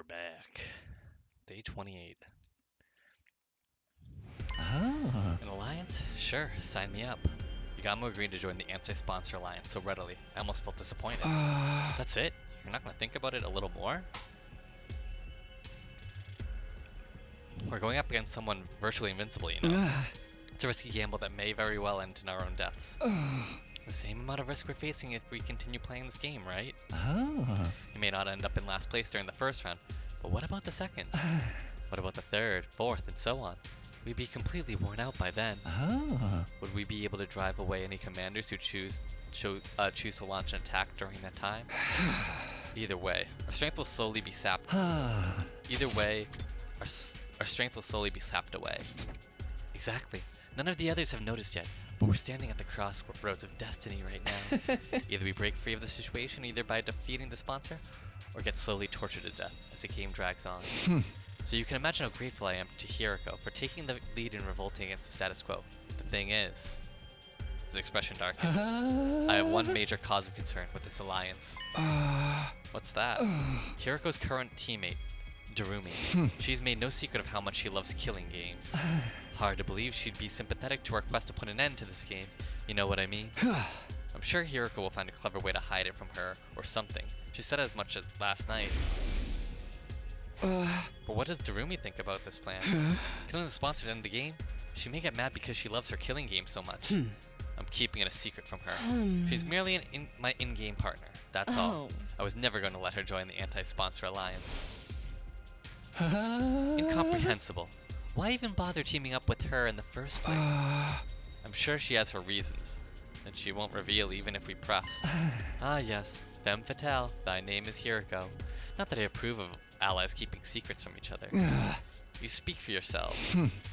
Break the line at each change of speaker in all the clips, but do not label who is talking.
we're back. Day 28.
Ah.
An alliance? Sure, sign me up. Yagamo agreed to join the anti-sponsor alliance so readily, I almost felt disappointed. That's it? You're not gonna think about it a little more? We're going up against someone virtually invincible, you know. It's a risky gamble that may very well end in our own deaths. The same amount of risk we're facing if we continue playing this game, right? You may not end up in last place during the first round, but what about the second? What about the third, fourth, and so on? We'd be completely worn out by then. Would we be able to drive away any commanders who choose to launch an attack during that time? Either way, our strength will slowly be sapped. Either way, our strength will slowly be sapped away. Exactly. None of the others have noticed yet, but we're standing at the crossroads of destiny right now. Either we break free of the situation, either by defeating the sponsor, or get slowly tortured to death as the game drags on. So you can imagine how grateful I am to Hiriko for taking the lead in revolting against the status quo. The thing is, his expression darkened. I have one major cause of concern with this alliance. What's that? Hiriko's current teammate, Darumi. She's made no secret of how much she loves killing games. Hard to believe she'd be sympathetic to our quest to put an end to this game. You know what I mean? I'm sure Hiriko will find a clever way to hide it from her, or something. She said as much last night. But what does Darumi think about this plan? Killing the sponsor to end the game? She may get mad because she loves her killing game so much. I'm keeping it a secret from her. She's merely my in-game partner, that's all. I was never going to let her join the anti-sponsor alliance. Incomprehensible. Why even bother teaming up with her in the first place? I'm sure she has her reasons, and she won't reveal even if we press. Ah yes, femme fatale, thy name is Hiriko. Not that I approve of allies keeping secrets from each other. You speak for yourself.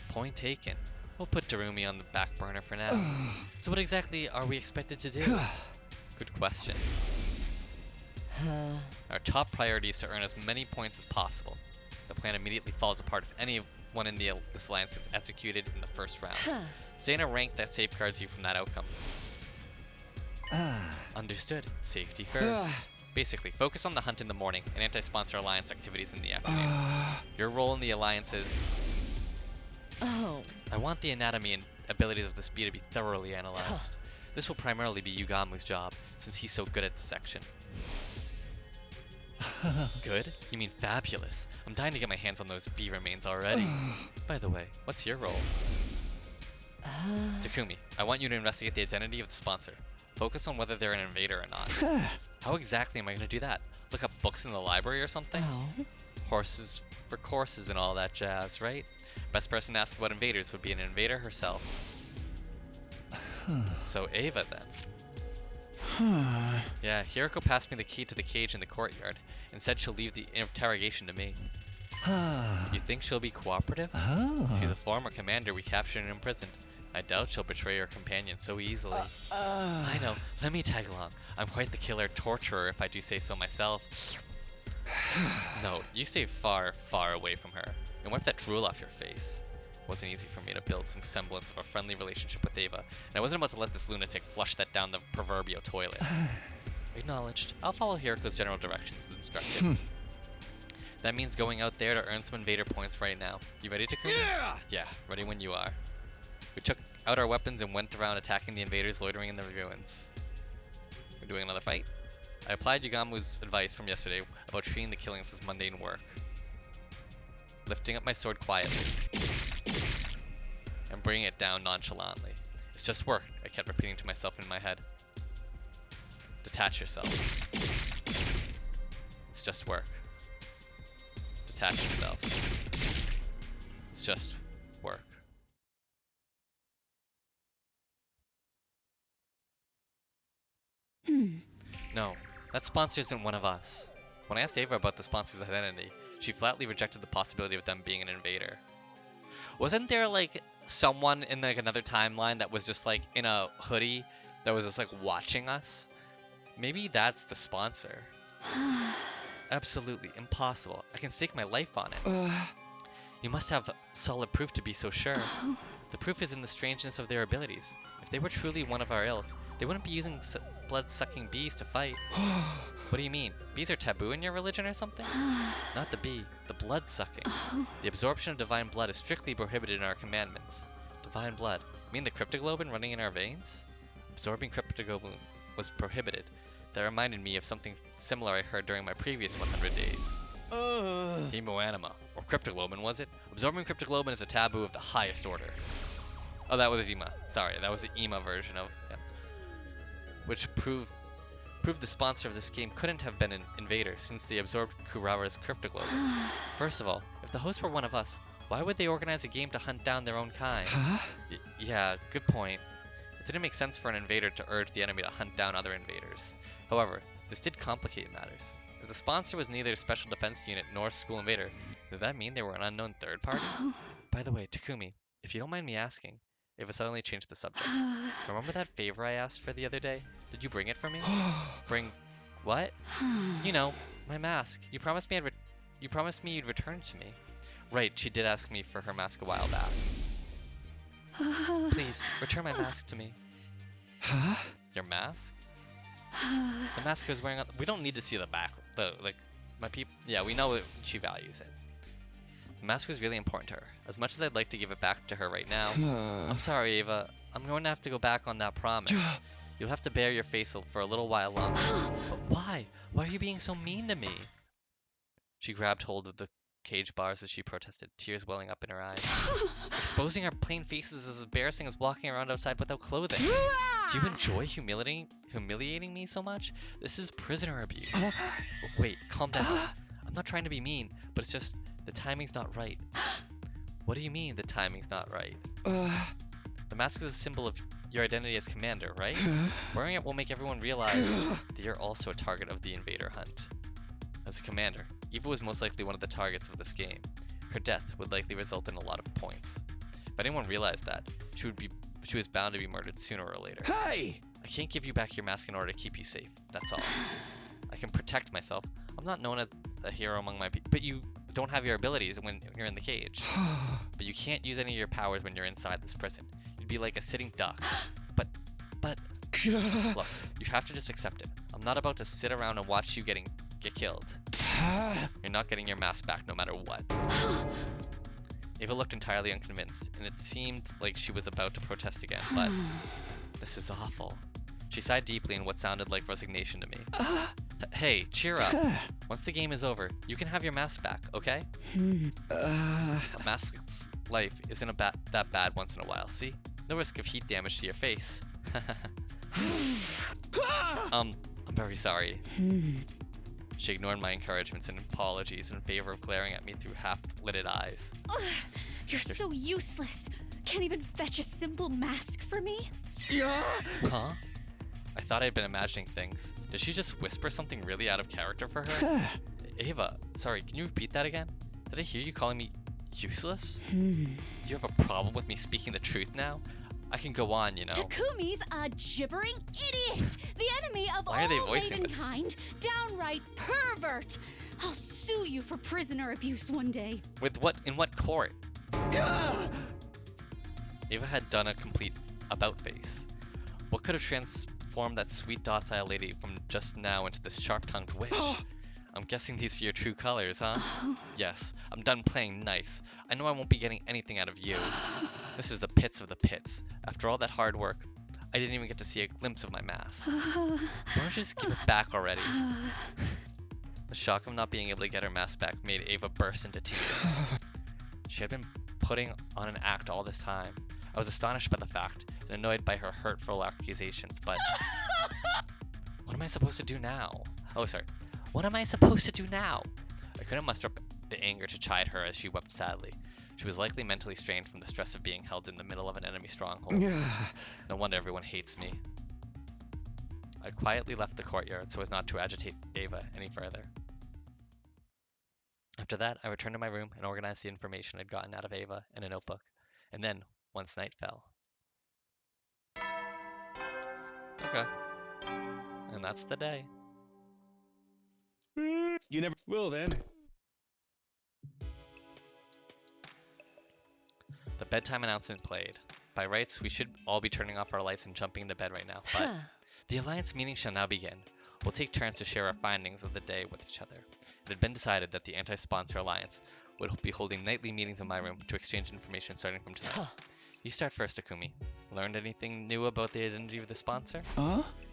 Point taken. We'll put Darumi on the back burner for now. So what exactly are we expected to do? Good question. Our top priority is to earn as many points as possible. The plan immediately falls apart if anyone in this alliance gets executed in the first round. Stay in a rank that safeguards you from that outcome. Understood. Safety first. Basically, focus on the hunt in the morning and anti-sponsor alliance activities in the afternoon. Your role in the alliance is... I want the anatomy and abilities of the spear to be thoroughly analyzed. This will primarily be Yugamu's job, since he's so good at the section. Good? You mean fabulous. I'm dying to get my hands on those bee remains already. By the way, what's your role? Takumi, I want you to investigate the identity of the sponsor. Focus on whether they're an invader or not. How exactly am I going to do that? Look up books in the library or something? Horses for courses and all that jazz, right? Best person to ask about invaders would be an invader herself. So Ava then. Yeah, Hiriko passed me the key to the cage in the courtyard and said she'll leave the interrogation to me. You think she'll be cooperative? She's a former commander we captured and imprisoned. I doubt she'll betray her companion so easily. I know. Let me tag along. I'm quite the killer torturer if I do say so myself. No, you stay far, far away from her. And wipe that drool off your face. It wasn't easy for me to build some semblance of a friendly relationship with Ava, and I wasn't about to let this lunatic flush that down the proverbial toilet. Acknowledged. I'll follow Hiriko's general directions as instructed. That means going out there to earn some invader points right now. You ready, Takumi?
Yeah!
Yeah, ready when you are. We took out our weapons and went around attacking the invaders loitering in the ruins. We're doing another fight. I applied Yugamu's advice from yesterday about treating the killings as mundane work. Lifting up my sword quietly and bringing it down nonchalantly. It's just work, I kept repeating to myself in my head. Detach yourself. It's just work. Detach yourself. It's just work. No, that sponsor isn't one of us. When I asked Ava about the sponsor's identity, she flatly rejected the possibility of them being an invader. Wasn't there like someone in like another timeline that was just like in a hoodie that was just like watching us? Maybe that's the sponsor. Absolutely impossible. I can stake my life on it. You must have solid proof to be so sure. The proof is in the strangeness of their abilities. If they were truly one of our ilk, they wouldn't be using blood-sucking bees to fight. What do you mean? Bees are taboo in your religion or something? Not the bee, the blood sucking. The absorption of divine blood is strictly prohibited in our commandments. Divine blood? You mean the cryptoglobin running in our veins? Absorbing cryptoglobin was prohibited. That reminded me of something similar I heard during my previous 100 days. Hemoanima. Or cryptoglobin, was it? Absorbing cryptoglobin is a taboo of the highest order. Oh, that was Ema. Sorry, that was the Ema version of it. Which proved the sponsor of this game couldn't have been an invader, since they absorbed Kurara's cryptoglobin. First of all, if the hosts were one of us, why would they organize a game to hunt down their own kind? Yeah, good point. It didn't make sense for an invader to urge the enemy to hunt down other invaders. However, this did complicate matters. If the sponsor was neither Special Defense Unit nor School Invader, did that mean they were an unknown third party? By the way, Takumi, if you don't mind me asking, Eva suddenly changed the subject. Remember that favor I asked for the other day? Did you bring it for me? Bring what? You know, my mask. You promised me you'd return it to me. Right, she did ask me for her mask a while back. Please, return my mask to me. Your mask? The mask I was wearing we don't need to see the back. Yeah, we know she values it. The mask was really important to her. As much as I'd like to give it back to her right now. I'm sorry, Eva. I'm going to have to go back on that promise. You'll have to bare your face for a little while longer. But why? Why are you being so mean to me? She grabbed hold of the cage bars as she protested, tears welling up in her eyes. Exposing our plain faces is as embarrassing as walking around outside without clothing. Do you enjoy humiliating me so much? This is prisoner abuse. Wait, calm down. I'm not trying to be mean, but it's just the timing's not right. What do you mean the timing's not right? The mask is a symbol of your identity as commander, right? Wearing it will make everyone realize that you're also a target of the invader hunt. As a commander, Eva was most likely one of the targets of this game. Her death would likely result in a lot of points. If anyone realized that, she was bound to be murdered sooner or later. Hey! I can't give you back your mask in order to keep you safe, that's all. I can protect myself. I'm not known as a hero among my people, but you don't have your abilities when you're in the cage. But you can't use any of your powers when you're inside this prison. You'd be like a sitting duck. But, look, you have to just accept it. I'm not about to sit around and watch you get killed. You're not getting your mask back no matter what. Eva looked entirely unconvinced, and it seemed like she was about to protest again, but this is awful. She sighed deeply in what sounded like resignation to me. Hey, cheer up. Once the game is over, you can have your mask back, okay? A mask's life isn't that bad once in a while, see? No risk of heat damage to your face. I'm very sorry. She ignored my encouragements and apologies in favor of glaring at me through half-lidded eyes.
You're so useless. Can't even fetch a simple mask for me?
Huh? I thought I'd been imagining things. Did she just whisper something really out of character for her? Ava, sorry, can you repeat that again? Did I hear you calling me useless? Do you have a problem with me speaking the truth now? I can go on, you know.
Takumi's a gibbering idiot! The enemy of
Why are they
all
voicing this?
Ravenkind! Downright pervert! I'll sue you for prisoner abuse one day.
With what? In what court? Ava had done a complete about face. What could have transformed that sweet docile lady from just now into this sharp-tongued witch? I'm guessing these are your true colors, huh? Yes, I'm done playing nice. I know I won't be getting anything out of you. This is the pits of the pits. After all that hard work, I didn't even get to see a glimpse of my mask. Why don't you just give it back already? The shock of not being able to get her mask back made Ava burst into tears. She had been putting on an act all this time. I was astonished by the fact and annoyed by her hurtful accusations, but what am I supposed to do now? Oh, sorry. What am I supposed to do now? I couldn't muster up the anger to chide her as she wept sadly. She was likely mentally strained from the stress of being held in the middle of an enemy stronghold. No wonder everyone hates me. I quietly left the courtyard so as not to agitate Ava any further. After that, I returned to my room and organized the information I'd gotten out of Ava in a notebook. And then, once night fell. Okay. And that's the day.
You never will then.
The bedtime announcement played. By rights, we should all be turning off our lights and jumping into bed right now, but the Alliance meeting shall now begin. We'll take turns to share our findings of the day with each other. It had been decided that the Anti-Sponsor Alliance would be holding nightly meetings in my room to exchange information starting from tonight. You start first, Akumi. Learned anything new about the identity of the sponsor?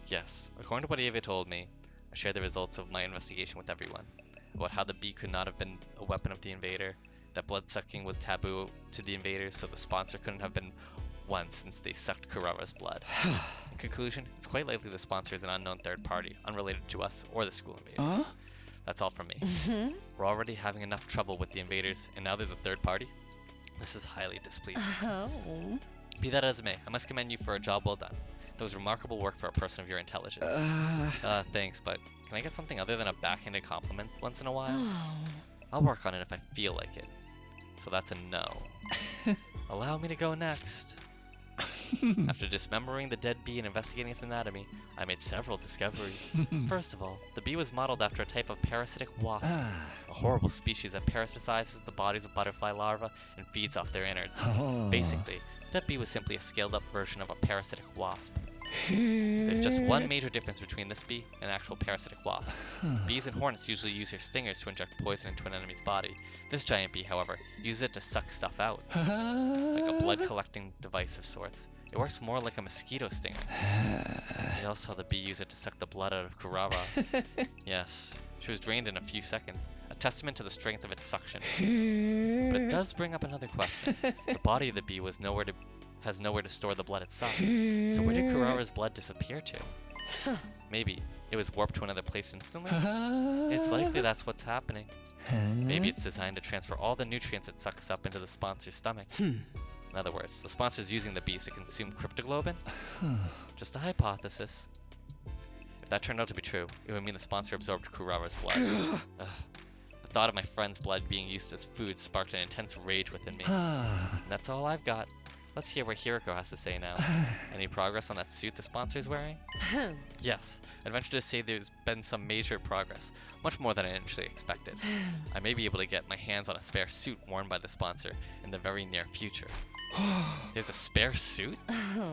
Yes. According to what Ava told me, I shared the results of my investigation with everyone. About how the bee could not have been a weapon of the invader, that blood-sucking was taboo to the invaders, so the sponsor couldn't have been one since they sucked Kurara's blood. In conclusion, it's quite likely the sponsor is an unknown third party, unrelated to us or the school invaders. That's all from me. We're already having enough trouble with the invaders, and now there's a third party? This is highly displeasing. Be that as it may, I must commend you for a job well done. That was remarkable work for a person of your intelligence. Thanks, but can I get something other than a backhanded compliment once in a while? I'll work on it if I feel like it. So that's a no. Allow me to go next. After dismembering the dead bee and investigating its anatomy, I made several discoveries. First of all, the bee was modeled after a type of parasitic wasp, a horrible species that parasitizes the bodies of butterfly larvae and feeds off their innards. Basically, that bee was simply a scaled-up version of a parasitic wasp. There's just one major difference between this bee and an actual parasitic wasp. Bees and hornets usually use their stingers to inject poison into an enemy's body. This giant bee, however, uses it to suck stuff out, like a blood-collecting device of sorts. It works more like a mosquito stinger. I also saw the bee use it to suck the blood out of Kurara. Yes, she was drained in a few seconds, a testament to the strength of its suction. But it does bring up another question. The body of the bee has nowhere to store the blood it sucks. So where did Kurara's blood disappear to? Maybe it was warped to another place instantly? It's likely that's what's happening. Maybe it's designed to transfer all the nutrients it sucks up into the sponsor's stomach. In other words, the sponsor's using the bees to consume cryptoglobin? Just a hypothesis. If that turned out to be true, it would mean the sponsor absorbed Kurara's blood. The thought of my friend's blood being used as food sparked an intense rage within me. And that's all I've got. Let's hear what Hiroko has to say now. Any progress on that suit the sponsor is wearing? Yes, I'd venture to say there's been some major progress, much more than I initially expected. I may be able to get my hands on a spare suit worn by the sponsor in the very near future. There's a spare suit?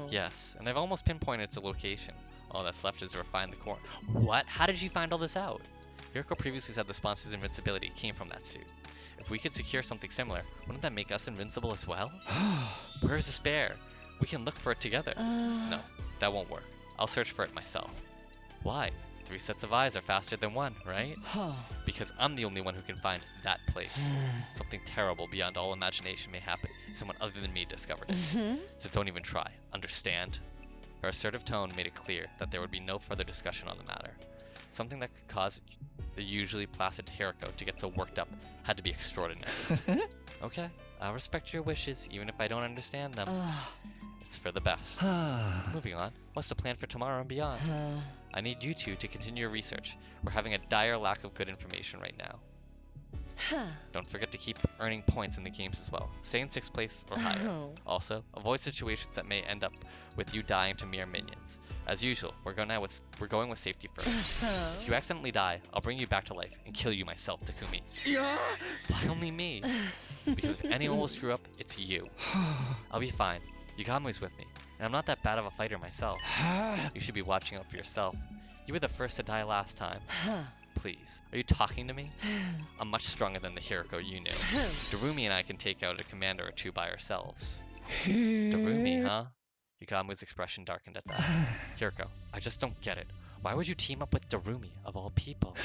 Yes, and I've almost pinpointed its location. All that's left is to refine the core. What? How did you find all this out? Hiroko previously said the sponsor's invincibility came from that suit. If we could secure something similar, wouldn't that make us invincible as well? Where's the spare? We can look for it together. No, that won't work. I'll search for it myself. Why? 3 sets of eyes are faster than 1, right? Because I'm the only one who can find that place. Something terrible beyond all imagination may happen if someone other than me discovered it. So don't even try. Understand? Her assertive tone made it clear that there would be no further discussion on the matter. Something that could cause the usually placid Hiroko to get so worked up had to be extraordinary. Okay, I'll respect your wishes, even if I don't understand them. It's for the best. Moving on, what's the plan for tomorrow and beyond? I need you two to continue your research. We're having a dire lack of good information right now. Don't forget to keep earning points in the games as well. Stay in 6th place or higher. Also, avoid situations that may end up with you dying to mere minions. As usual, we're going with safety first. If you accidentally die, I'll bring you back to life and kill you myself, Takumi. Why only me? Because if anyone will screw up, it's you. I'll be fine. Yugamu's with me, and I'm not that bad of a fighter myself. You should be watching out for yourself. You were the first to die last time. Please, are you talking to me? I'm much stronger than the Hiroko you knew. Darumi and I can take out a commander or 2 by ourselves. Darumi, huh? Yugamu's expression darkened at that. Hiroko, I just don't get it. Why would you team up with Darumi, of all people?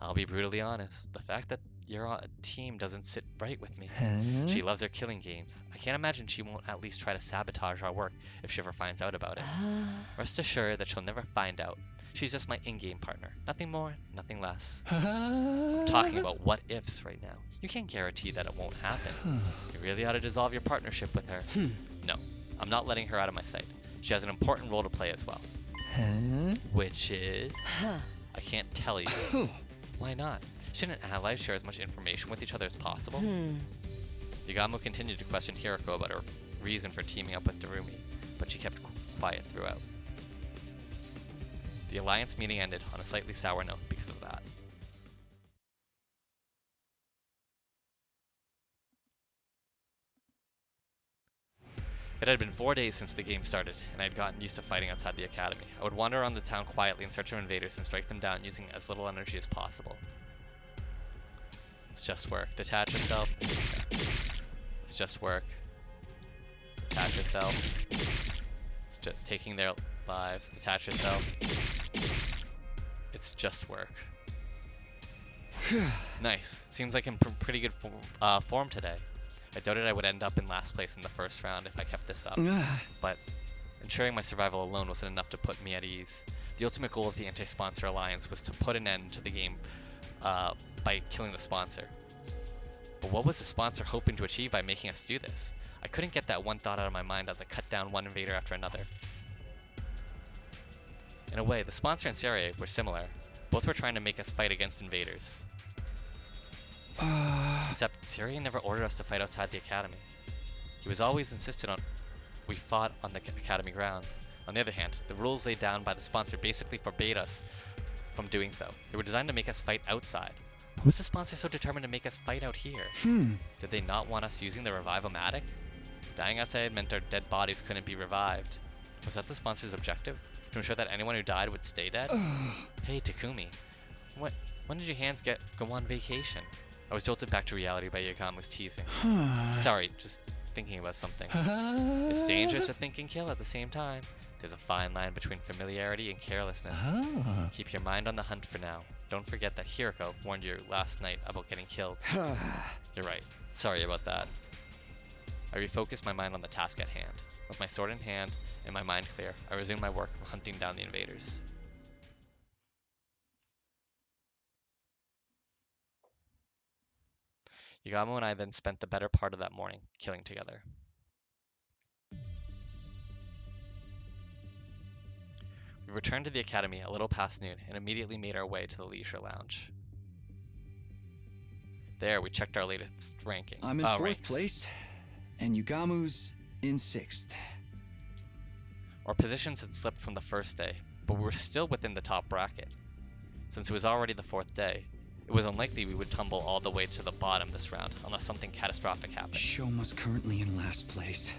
I'll be brutally honest. The fact that you're on a team doesn't sit right with me. She loves her killing games. I can't imagine she won't at least try to sabotage our work if she ever finds out about it. Rest assured that she'll never find out. She's just my in-game partner. Nothing more, nothing less. I'm talking about what-ifs right now. You can't guarantee that it won't happen. You really ought to dissolve your partnership with her. No, I'm not letting her out of my sight. She has an important role to play as well. Which is... I can't tell you. Why not? Shouldn't allies share as much information with each other as possible? Yugamu continued to question Hiroko about her reason for teaming up with Darumi, but she kept quiet throughout. The alliance meeting ended on a slightly sour note because of that. It had been 4 days since the game started, and I had gotten used to fighting outside the academy. I would wander around the town quietly in search of invaders and strike them down using as little energy as possible. It's just work. Detach yourself. It's just work. Detach yourself. It's just taking their lives. Detach yourself. It's just work. Nice. Seems like I'm in pretty good form today. I doubted I would end up in last place in the first round if I kept this up, but ensuring my survival alone wasn't enough to put me at ease. The ultimate goal of the Anti-Sponsor Alliance was to put an end to the game by killing the sponsor. But what was the sponsor hoping to achieve by making us do this? I couldn't get that one thought out of my mind as I cut down one invader after another. In a way, the sponsor and Serie were similar. Both were trying to make us fight against invaders. Except Serie never ordered us to fight outside the academy. He was always insistent on we fought on the academy grounds. On the other hand, the rules laid down by the sponsor basically forbade us from doing so. They were designed to make us fight outside. Why was the sponsor so determined to make us fight out here? Did they not want us using the Revive-O-Matic? Dying outside meant our dead bodies couldn't be revived. Was that the sponsor's objective? To ensure that anyone who died would stay dead? Hey, Takumi. When did your hands go on vacation? I was jolted back to reality by Yagamu's teasing. Sorry, just thinking about something. It's dangerous to think and kill at the same time. There's a fine line between familiarity and carelessness. Keep your mind on the hunt for now. Don't forget that Hiroko warned you last night about getting killed. You're right. Sorry about that. I refocused my mind on the task at hand. With my sword in hand and my mind clear, I resumed my work of hunting down the invaders. Yagamu and I then spent the better part of that morning killing together. We returned to the academy a little past noon and immediately made our way to the leisure lounge. There, we checked our latest ranking.
I'm in 4th place, and Yagamu's in 6th.
Our positions had slipped from the first day, but we were still within the top bracket. Since it was already the 4th day, it was unlikely we would tumble all the way to the bottom this round unless something catastrophic happened.
Shoma's currently in last place.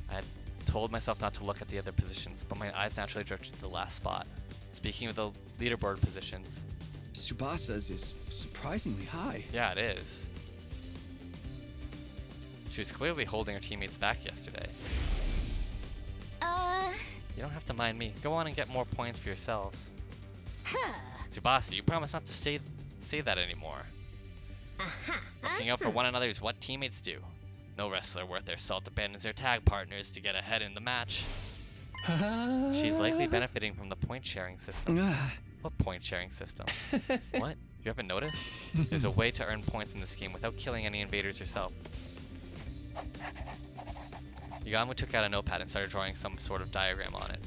I had told myself not to look at the other positions, but my eyes naturally drifted to the last spot. Speaking of the leaderboard positions,
Tsubasa's is surprisingly high.
Yeah, it is. She was clearly holding her teammates back yesterday. You don't have to mind me. Go on and get more points for yourselves. Tsubasa, you promised not to say that anymore. Looking out for one another is what teammates do. No wrestler worth their salt abandons their tag partners to get ahead in the match. She's likely benefiting from the point sharing system. What point sharing system? What? You haven't noticed? There's a way to earn points in this game without killing any invaders yourself. Yagamu took out a notepad and started drawing some sort of diagram on it.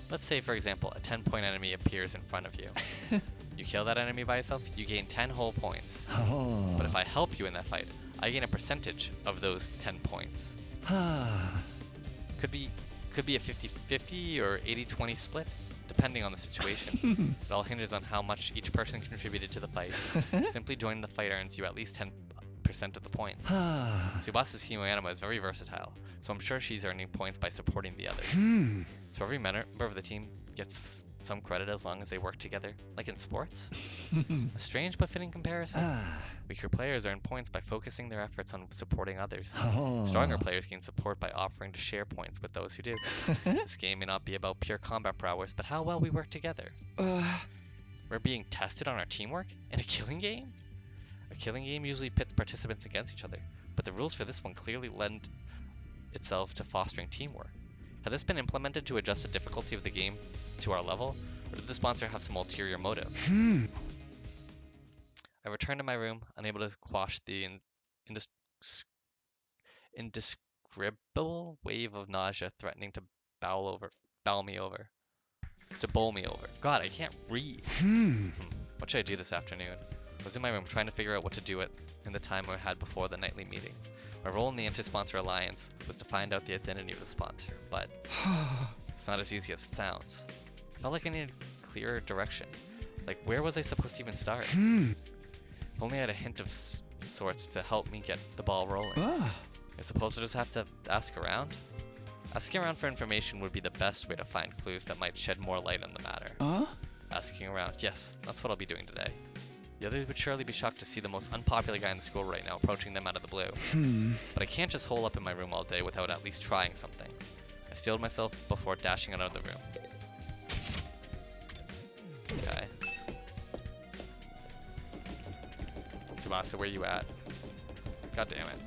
Let's say, for example, a 10-point enemy appears in front of you. You kill that enemy by yourself, you gain 10 whole points. But if I help you in that fight, I gain a percentage of those 10 points. Could be a 50-50 or 80-20 split, depending on the situation. It all hinges on how much each person contributed to the fight. Simply joining the fight earns you at least 10% of the points. Tsubasa's Himoyanama is very versatile, so I'm sure she's earning points by supporting the others. So every member of the team gets some credit as long as they work together, like in sports. A strange but fitting comparison. Weaker players earn points by focusing their efforts on supporting others. Stronger players gain support by offering to share points with those who do. This game may not be about pure combat prowess, but how well we work together. We're being tested on our teamwork in a killing game? A killing game usually pits participants against each other, but the rules for this one clearly lend itself to fostering teamwork. Had this been implemented to adjust the difficulty of the game to our level, or did the sponsor have some ulterior motive? I returned to my room, unable to quash the indescribable wave of nausea threatening to bowl me over. God, I can't read. What should I do this afternoon? I was in my room trying to figure out what to do in the time I had before the nightly meeting. My role in the Anti-Sponsor Alliance was to find out the identity of the sponsor, but it's not as easy as it sounds. I felt like I needed clearer direction. Like, where was I supposed to even start? If only I had a hint of sorts to help me get the ball rolling. I suppose we'll just have to ask around. Asking around for information would be the best way to find clues that might shed more light on the matter. Asking around, yes, that's what I'll be doing today. The others would surely be shocked to see the most unpopular guy in the school right now approaching them out of the blue. But I can't just hole up in my room all day without at least trying something. I steeled myself before dashing out of the room. Okay. Tsubasa, where you at? God damn it.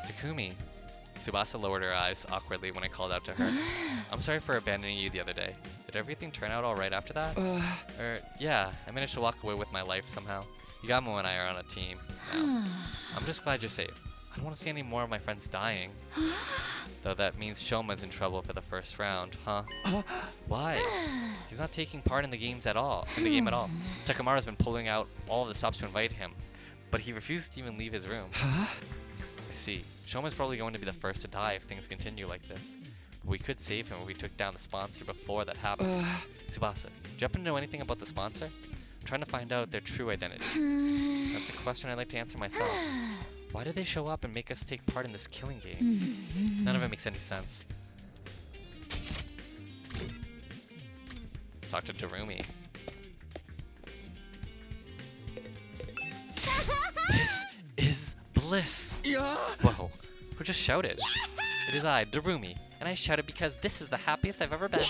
Takumi. Tsubasa lowered her eyes awkwardly when I called out to her. I'm sorry for abandoning you the other day. Did everything turn out alright after that? Yeah, I managed to walk away with my life somehow. Yagamo and I are on a team now. I'm just glad you're safe. I don't want to see any more of my friends dying. Though that means Shoma's in trouble for the first round, huh? Why? He's not taking part in the game at all. Takamaru's been pulling out all of the stops to invite him, but he refuses to even leave his room. I see. Shoma's probably going to be the first to die if things continue like this. But we could save him if we took down the sponsor before that happened. Tsubasa, do you happen to know anything about the sponsor? I'm trying to find out their true identity. That's a question I'd like to answer myself. Why did they show up and make us take part in this killing game? None of it makes any sense. Talk to Darumi. This is bliss! Whoa, who just shouted? It is I, Darumi, and I shouted because this is the happiest I've ever been.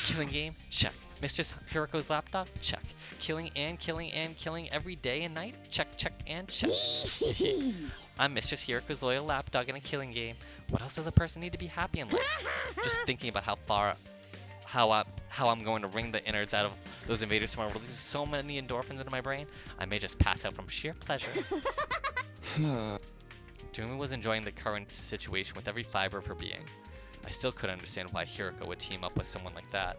Killing game? Check. Mistress Hiroko's lapdog? Check. Killing and killing and killing every day and night? Check, check, and check. I'm Mistress Hiroko's loyal lapdog in a killing game. What else does a person need to be happy in life? Just thinking about how I'm going to wring the innards out of those invaders tomorrow releases so many endorphins into my brain, I may just pass out from sheer pleasure. Darumi was enjoying the current situation with every fiber of her being. I still couldn't understand why Hiroko would team up with someone like that.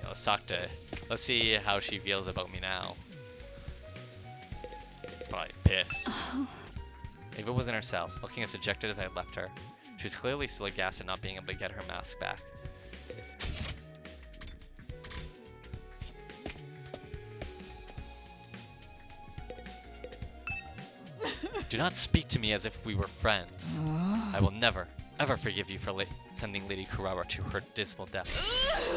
Yeah, let's see how she feels about me now. She's probably pissed. Ava was in her cell, looking as dejected as I had left her. She was clearly still aghast at not being able to get her mask back. Do not speak to me as if we were friends. I will never, ever forgive you for sending Lady Kurara to her dismal death.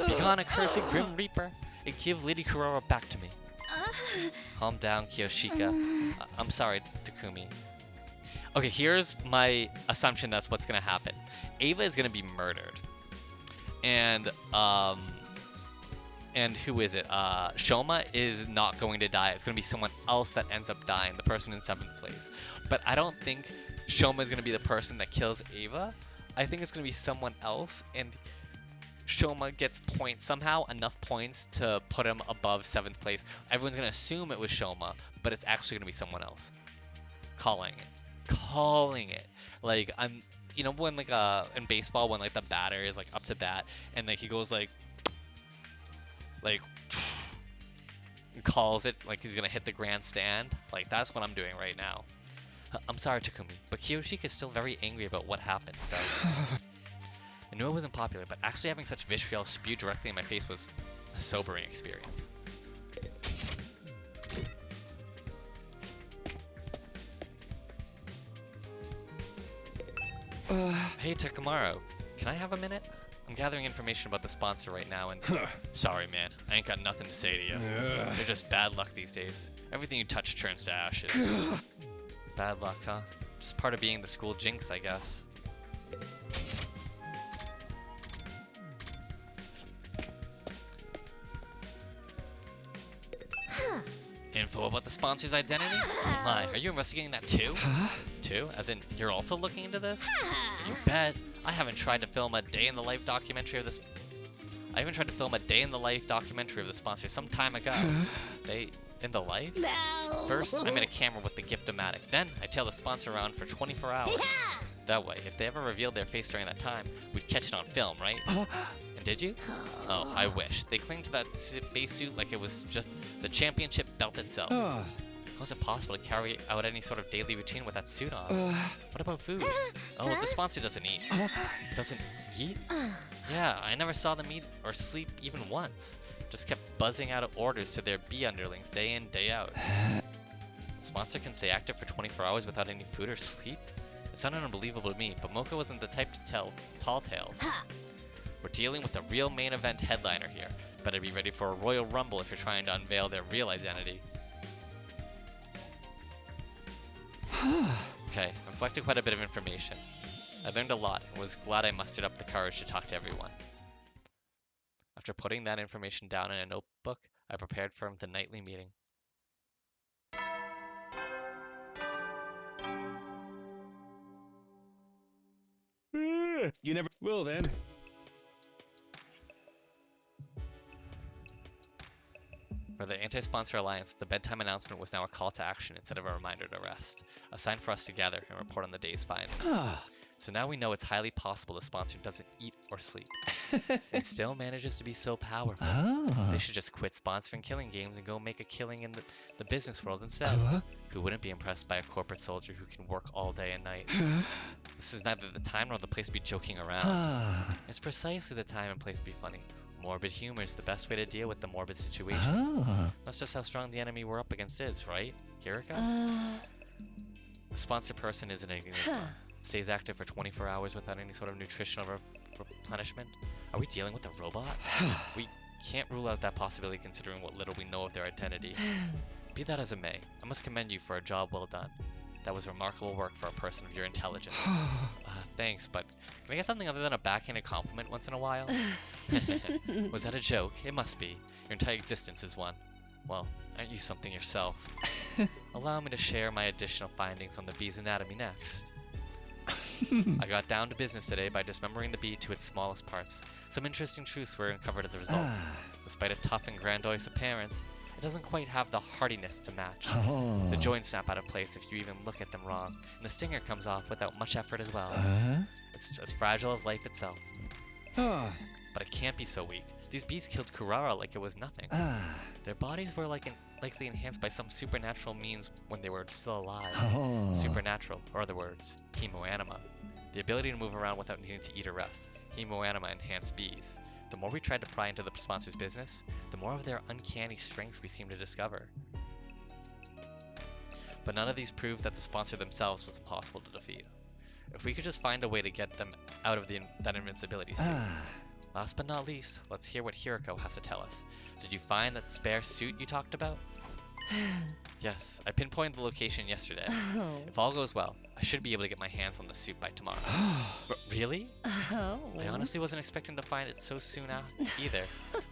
Begone, accursed Grim Reaper, and give Lady Kurara back to me. Calm down, Kiyoshika. I'm sorry, Takumi. Okay, here's my assumption that's what's gonna happen. Ava is gonna be murdered. And who is it? Shoma is not going to die. It's gonna be someone else that ends up dying, the person in 7th place. But I don't think Shoma is gonna be the person that kills Ava. I think it's gonna be someone else, and Shoma gets points somehow, enough points to put him above 7th place. Everyone's gonna assume it was Shoma, but it's actually gonna be someone else. Calling it. Like, you know when like in baseball when like the batter is like up to bat and like he goes like calls it like he's gonna hit the grandstand. Like, that's what I'm doing right now. I'm sorry, Takumi, but Kiyoshika is still very angry about what happened, so... I knew it wasn't popular, but actually having such vitriol spewed directly in my face was a sobering experience. Hey, Takamaru, can I have a minute? I'm gathering information about the sponsor right now, and sorry, man, I ain't got nothing to say to you. You're just bad luck these days. Everything you touch turns to ashes. Bad luck, huh? Just part of being the school jinx, I guess. Info about the sponsor's identity? Oh my, are you investigating that too? Too? As in, you're also looking into this? You bet. I haven't tried to film a day in the life documentary of this. I even tried to film a day in the life documentary of the sponsor some time ago. Day in the life?
No.
First, I made a camera with the Gift-O-Matic. Then, I tailed the sponsor around for 24 hours. That way, if they ever revealed their face during that time, we'd catch it on film, right? And did you? Oh, I wish. They clinged to that base suit like it was just the championship belt itself. How is it possible to carry out any sort of daily routine with that suit on?
Uh,
What about food? Oh, the sponsor doesn't eat. Doesn't eat? Yeah, I never saw them eat or sleep even once. Just kept buzzing out orders to their bee underlings day in, day out. The sponsor can stay active for 24 hours without any food or sleep? It sounded unbelievable to me, but Mocha wasn't the type to tell tall tales. We're dealing with the real main event headliner here. Better be ready for a royal rumble if you're trying to unveil their real identity. Okay, I've collected quite a bit of information. I learned a lot and was glad I mustered up the courage to talk to everyone. After putting that information down in a notebook, I prepared for the nightly meeting.
You never will then.
For the Anti-Sponsor Alliance, the bedtime announcement was now a call to action instead of a reminder to rest, a sign for us to gather and report on the day's findings. So now we know it's highly possible the sponsor doesn't eat or sleep, and still manages to be so powerful. They should just quit sponsoring killing games and go make a killing in the business world instead. Who wouldn't be impressed by a corporate soldier who can work all day and night? This is neither the time nor the place to be joking around. It's precisely the time and place to be funny. Morbid humor is the best way to deal with the morbid situations. That's just how strong the enemy we're up against is, right, Hiriko? The sponsor person is an enigma. Stays active for 24 hours without any sort of nutritional replenishment. Are we dealing with a robot? We can't rule out that possibility considering what little we know of their identity. Be that as it may, I must commend you for a job well done. That was remarkable work for a person of your intelligence. Thanks, but can I get something other than a backhanded compliment once in a while? Was that a joke? It must be. Your entire existence is one. Well, aren't you something yourself? Allow me to share my additional findings on the bee's anatomy next. I got down to business today by dismembering the bee to its smallest parts. Some interesting truths were uncovered as a result. Despite a tough and grandiose appearance, it doesn't quite have the hardiness to match. The joints snap out of place if you even look at them wrong, and the stinger comes off without much effort as well. It's as fragile as life itself. But it can't be so weak. These bees killed Kurara like it was nothing. Their bodies were likely enhanced by some supernatural means when they were still alive. Supernatural, or other words, hemoanima. The ability to move around without needing to eat or rest. Hemoanima enhanced bees. The more we tried to pry into the sponsor's business, the more of their uncanny strengths we seemed to discover. But none of these proved that the sponsor themselves was impossible to defeat. If we could just find a way to get them out of that invincibility suit. Last but not least, let's hear what Hiriko has to tell us. Did you find that spare suit you talked about? Yes, I pinpointed the location yesterday. If all goes well, I should be able to get my hands on the suit by tomorrow. Really? I honestly wasn't expecting to find it so soon either.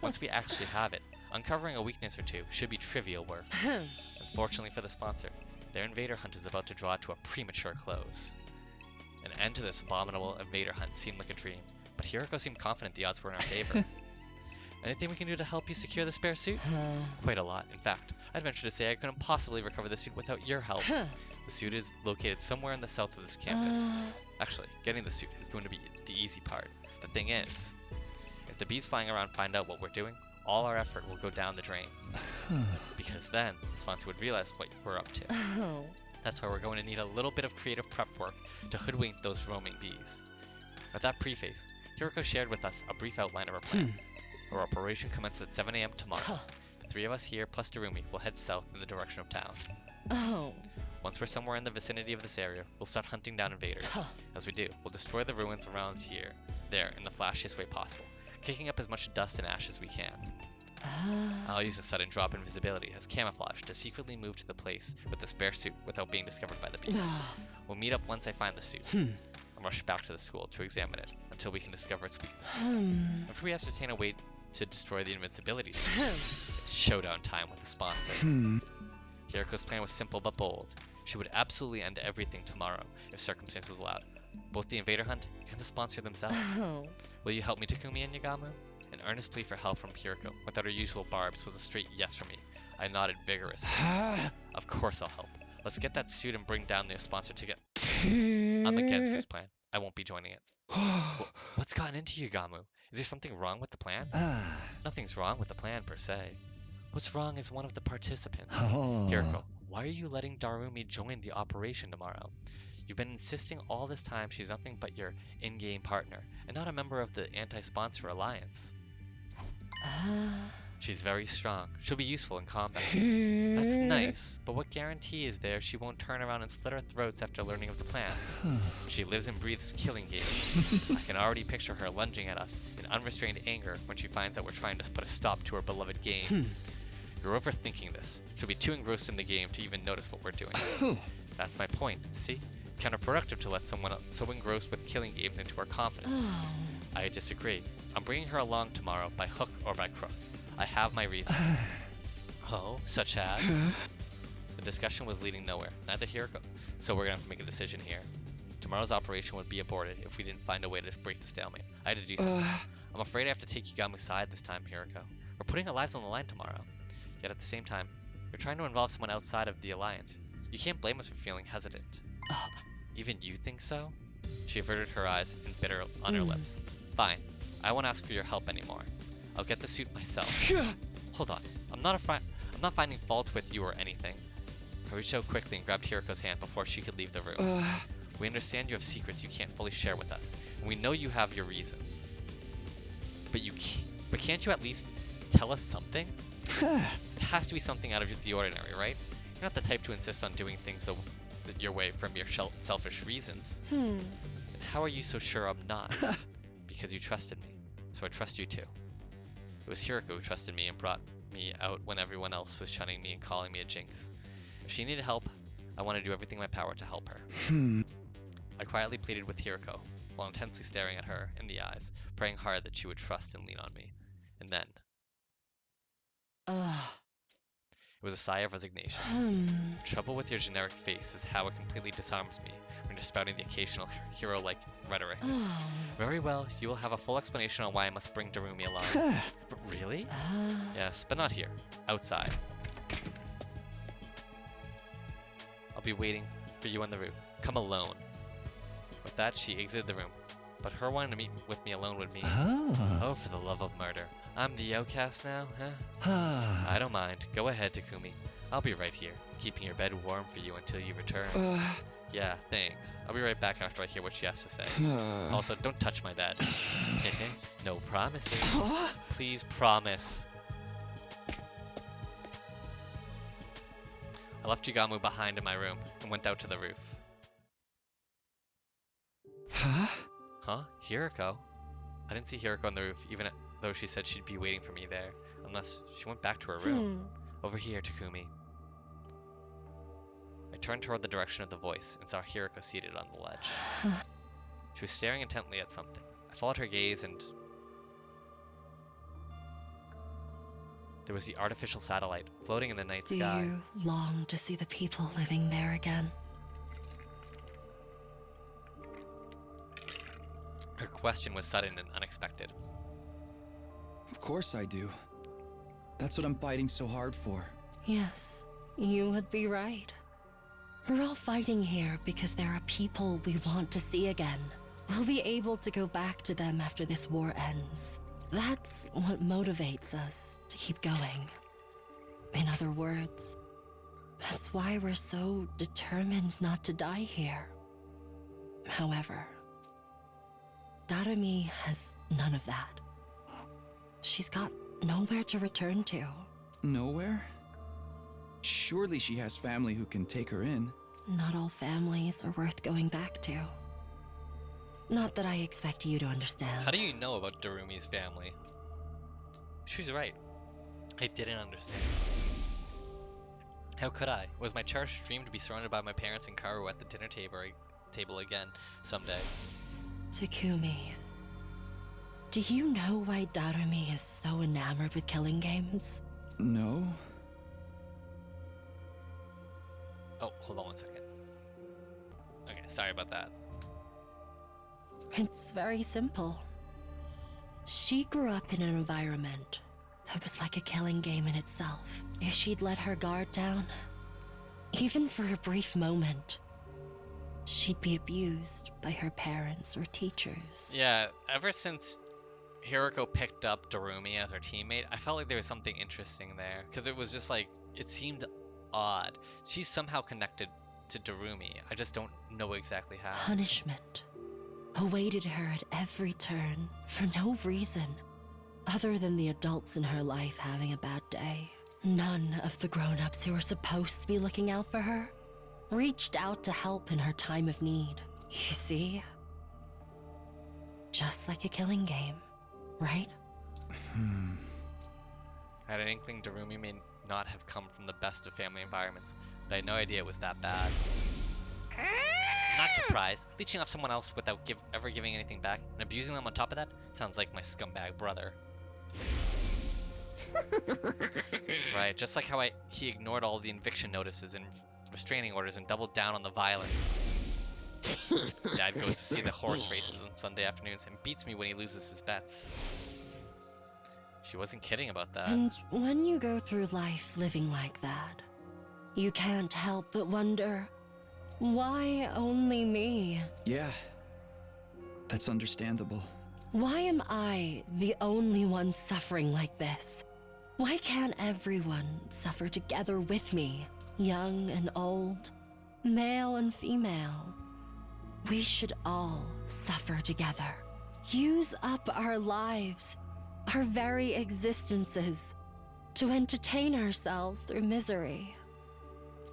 Once we actually have it, uncovering a weakness or two should be trivial work. Unfortunately for the sponsor, their invader hunt is about to draw to a premature close. An end to this abominable invader hunt seemed like a dream, but Hiriko seemed confident the odds were in our favor. Anything we can do to help you secure the spare suit? Quite a lot. In fact, I'd venture to say I couldn't possibly recover the suit without your help. The suit is located somewhere in the south of this campus. Actually, getting the suit is going to be the easy part. The thing is, if the bees flying around find out what we're doing, all our effort will go down the drain. Because then, the sponsor would realize what we're up to. That's why we're going to need a little bit of creative prep work to hoodwink those roaming bees. With that preface, Hiriko shared with us a brief outline of our plan. Our operation commences at 7 a.m. tomorrow. The three of us here, plus Darumi, will head south in the direction of town. Once we're somewhere in the vicinity of this area, we'll start hunting down invaders. As we do, we'll destroy the ruins around there, in the flashiest way possible, kicking up as much dust and ash as we can. I'll use a sudden drop in visibility as camouflage to secretly move to the place with the spare suit without being discovered by the bees. We'll meet up once I find the suit, and rush back to the school to examine it until we can discover its weaknesses. After we ascertain a way to destroy the invincibility suit, it's showdown time with the sponsor. Hiriko's plan was simple but bold. She would absolutely end everything tomorrow if circumstances allowed, both the invader hunt and the sponsor themselves. Will you help me, Takumi and Yagamu? An earnest plea for help from Hiriko, without her usual barbs, was a straight yes from me. I nodded vigorously. Of course I'll help. Let's get that suit and bring down the sponsor together. I'm against this plan. I won't be joining it. What's gotten into you, Yagamu? Is there something wrong with the plan? Nothing's wrong with the plan, per se. What's wrong is one of the participants. Hiriko, Why are you letting Darumi join the operation tomorrow? You've been insisting all this time she's nothing but your in-game partner, and not a member of the anti-sponsor alliance. She's very strong. She'll be useful in combat. That's nice, but what guarantee is there she won't turn around and slit our throats after learning of the plan? She lives and breathes killing games. I can already picture her lunging at us in unrestrained anger when she finds out we're trying to put a stop to her beloved game. You're overthinking this. She'll be too engrossed in the game to even notice what we're doing. That's my point, see? It's counterproductive to let someone so engrossed with killing games into our confidence. I disagree. I'm bringing her along tomorrow by hook or by crook. I have my reasons. Oh, such as? The discussion was leading nowhere, neither here so we're gonna have to make a decision here. Tomorrow's operation would be aborted if we didn't find a way to break the stalemate. I had to do something. I'm afraid I have to take Yugamu's side this time, Hiriko. We're putting our lives on the line tomorrow. Yet at the same time, we're trying to involve someone outside of the Alliance. You can't blame us for feeling hesitant. Even you think so? She averted her eyes and bit on her lips. Fine. I won't ask for your help anymore. I'll get the suit myself. Hold on. I'm not finding fault with you or anything. I reached out quickly and grabbed Hiriko's hand before she could leave the room. We understand you have secrets you can't fully share with us, and we know you have your reasons. But can't you at least tell us something? It has to be something out of the ordinary, right? You're not the type to insist on doing things your way from your selfish reasons. And how are you so sure I'm not? Because you trusted me, so I trust you too. It was Hiriko who trusted me and brought me out when everyone else was shunning me and calling me a jinx. If she needed help, I wanted to do everything in my power to help her. I quietly pleaded with Hiriko, while intensely staring at her in the eyes, praying hard that she would trust and lean on me. And then... It was a sigh of resignation. Trouble with your generic face is how it completely disarms me when you're spouting the occasional hero-like rhetoric. Very well, you will have a full explanation on why I must bring Darumi along. But really? Yes, but not here. Outside. I'll be waiting for you on the roof. Come alone. With that, she exited the room. But her wanting to meet with me alone would mean... Oh, for the love of murder. I'm the outcast now, huh? I don't mind. Go ahead, Takumi. I'll be right here, keeping your bed warm for you until you return. Yeah, thanks. I'll be right back after I hear what she has to say. Also, don't touch my bed. No promises. Please promise. I left Yugamu behind in my room and went out to the roof. Huh? Hiriko? I didn't see Hiriko on the roof, even though she said she'd be waiting for me there. Unless she went back to her room. Over here, Takumi. I turned toward the direction of the voice and saw Hiriko seated on the ledge. She was staring intently at something. I followed her gaze and... There was the artificial satellite floating in the night sky.
Do you long to see the people living there again?
Her question was sudden and unexpected.
Of course I do. That's what I'm fighting so hard for.
Yes, you would be right. We're all fighting here because there are people we want to see again. We'll be able to go back to them after this war ends. That's what motivates us to keep going. In other words, that's why we're so determined not to die here. However, Darumi has none of that. She's got nowhere to return to.
Nowhere? Surely she has family who can take her in.
Not all families are worth going back to. Not that I expect you to understand.
How do you know about Darumi's family? She's right. I didn't understand. How could I? It was my cherished dream to be surrounded by my parents and Kaoru at the dinner table again someday.
Takumi, do you know why Darumi is so enamored with killing games?
No.
Oh, hold on one second. Okay, sorry about that.
It's very simple. She grew up in an environment that was like a killing game in itself. If she'd let her guard down, even for a brief moment, she'd be abused by her parents or teachers.
Yeah, ever since Hiriko picked up Darumi as her teammate, I felt like there was something interesting there. Because it was just like, it seemed odd. She's somehow connected to Darumi. I just don't know exactly how.
Punishment awaited her at every turn for no reason other than the adults in her life having a bad day. None of the grown-ups who were supposed to be looking out for her reached out to help in her time of need. You see? Just like a killing game, right?
I had an inkling Darumi may not have come from the best of family environments, but I had no idea it was that bad. I'm not surprised. Leeching off someone else without ever giving anything back, and abusing them on top of that, sounds like my scumbag brother. Right, just like how he ignored all the eviction notices and restraining orders and doubled down on the violence. Dad goes to see the horse races on Sunday afternoons and beats me when he loses his bets. She wasn't kidding about that.
And when you go through life living like that, you can't help but wonder, why only me?
Yeah, that's understandable.
Why am I the only one suffering like this? Why can't everyone suffer together with me? Young and old, male and female. We should all suffer together. Use up our lives, our very existences, to entertain ourselves through misery.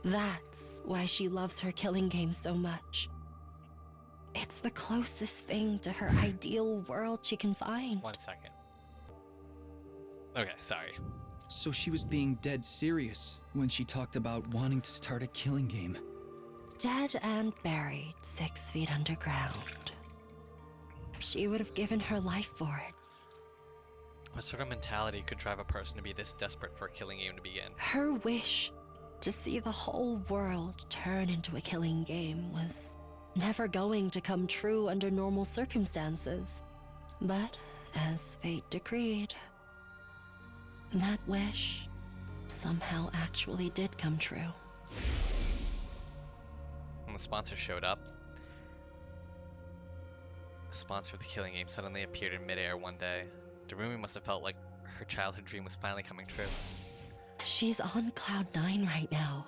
That's why she loves her killing game so much. It's the closest thing to her ideal world she can find.
1 second. Okay, sorry.
So she was being dead serious when she talked about wanting to start a killing game.
Dead and buried 6 feet underground. She would have given her life for it.
What sort of mentality could drive a person to be this desperate for a killing game to begin?
Her wish to see the whole world turn into a killing game was never going to come true under normal circumstances. But as fate decreed, that wish somehow actually did come true.
When the sponsor showed up, the sponsor of the killing game suddenly appeared in midair one day. Darumi must have felt like her childhood dream was finally coming true.
She's on cloud 9 right now,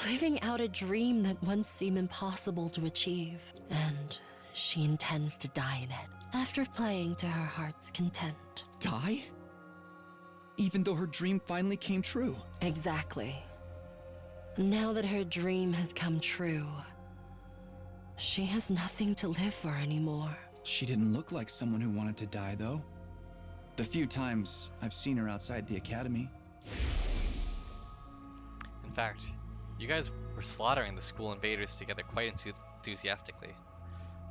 living out a dream that once seemed impossible to achieve, and she intends to die in it after playing to her heart's content.
Die? Even though her dream finally came true.
Exactly. Now that her dream has come true, she has nothing to live for anymore.
She didn't look like someone who wanted to die, though. The few times I've seen her outside the academy.
In fact, you guys were slaughtering the school invaders together quite enthusiastically.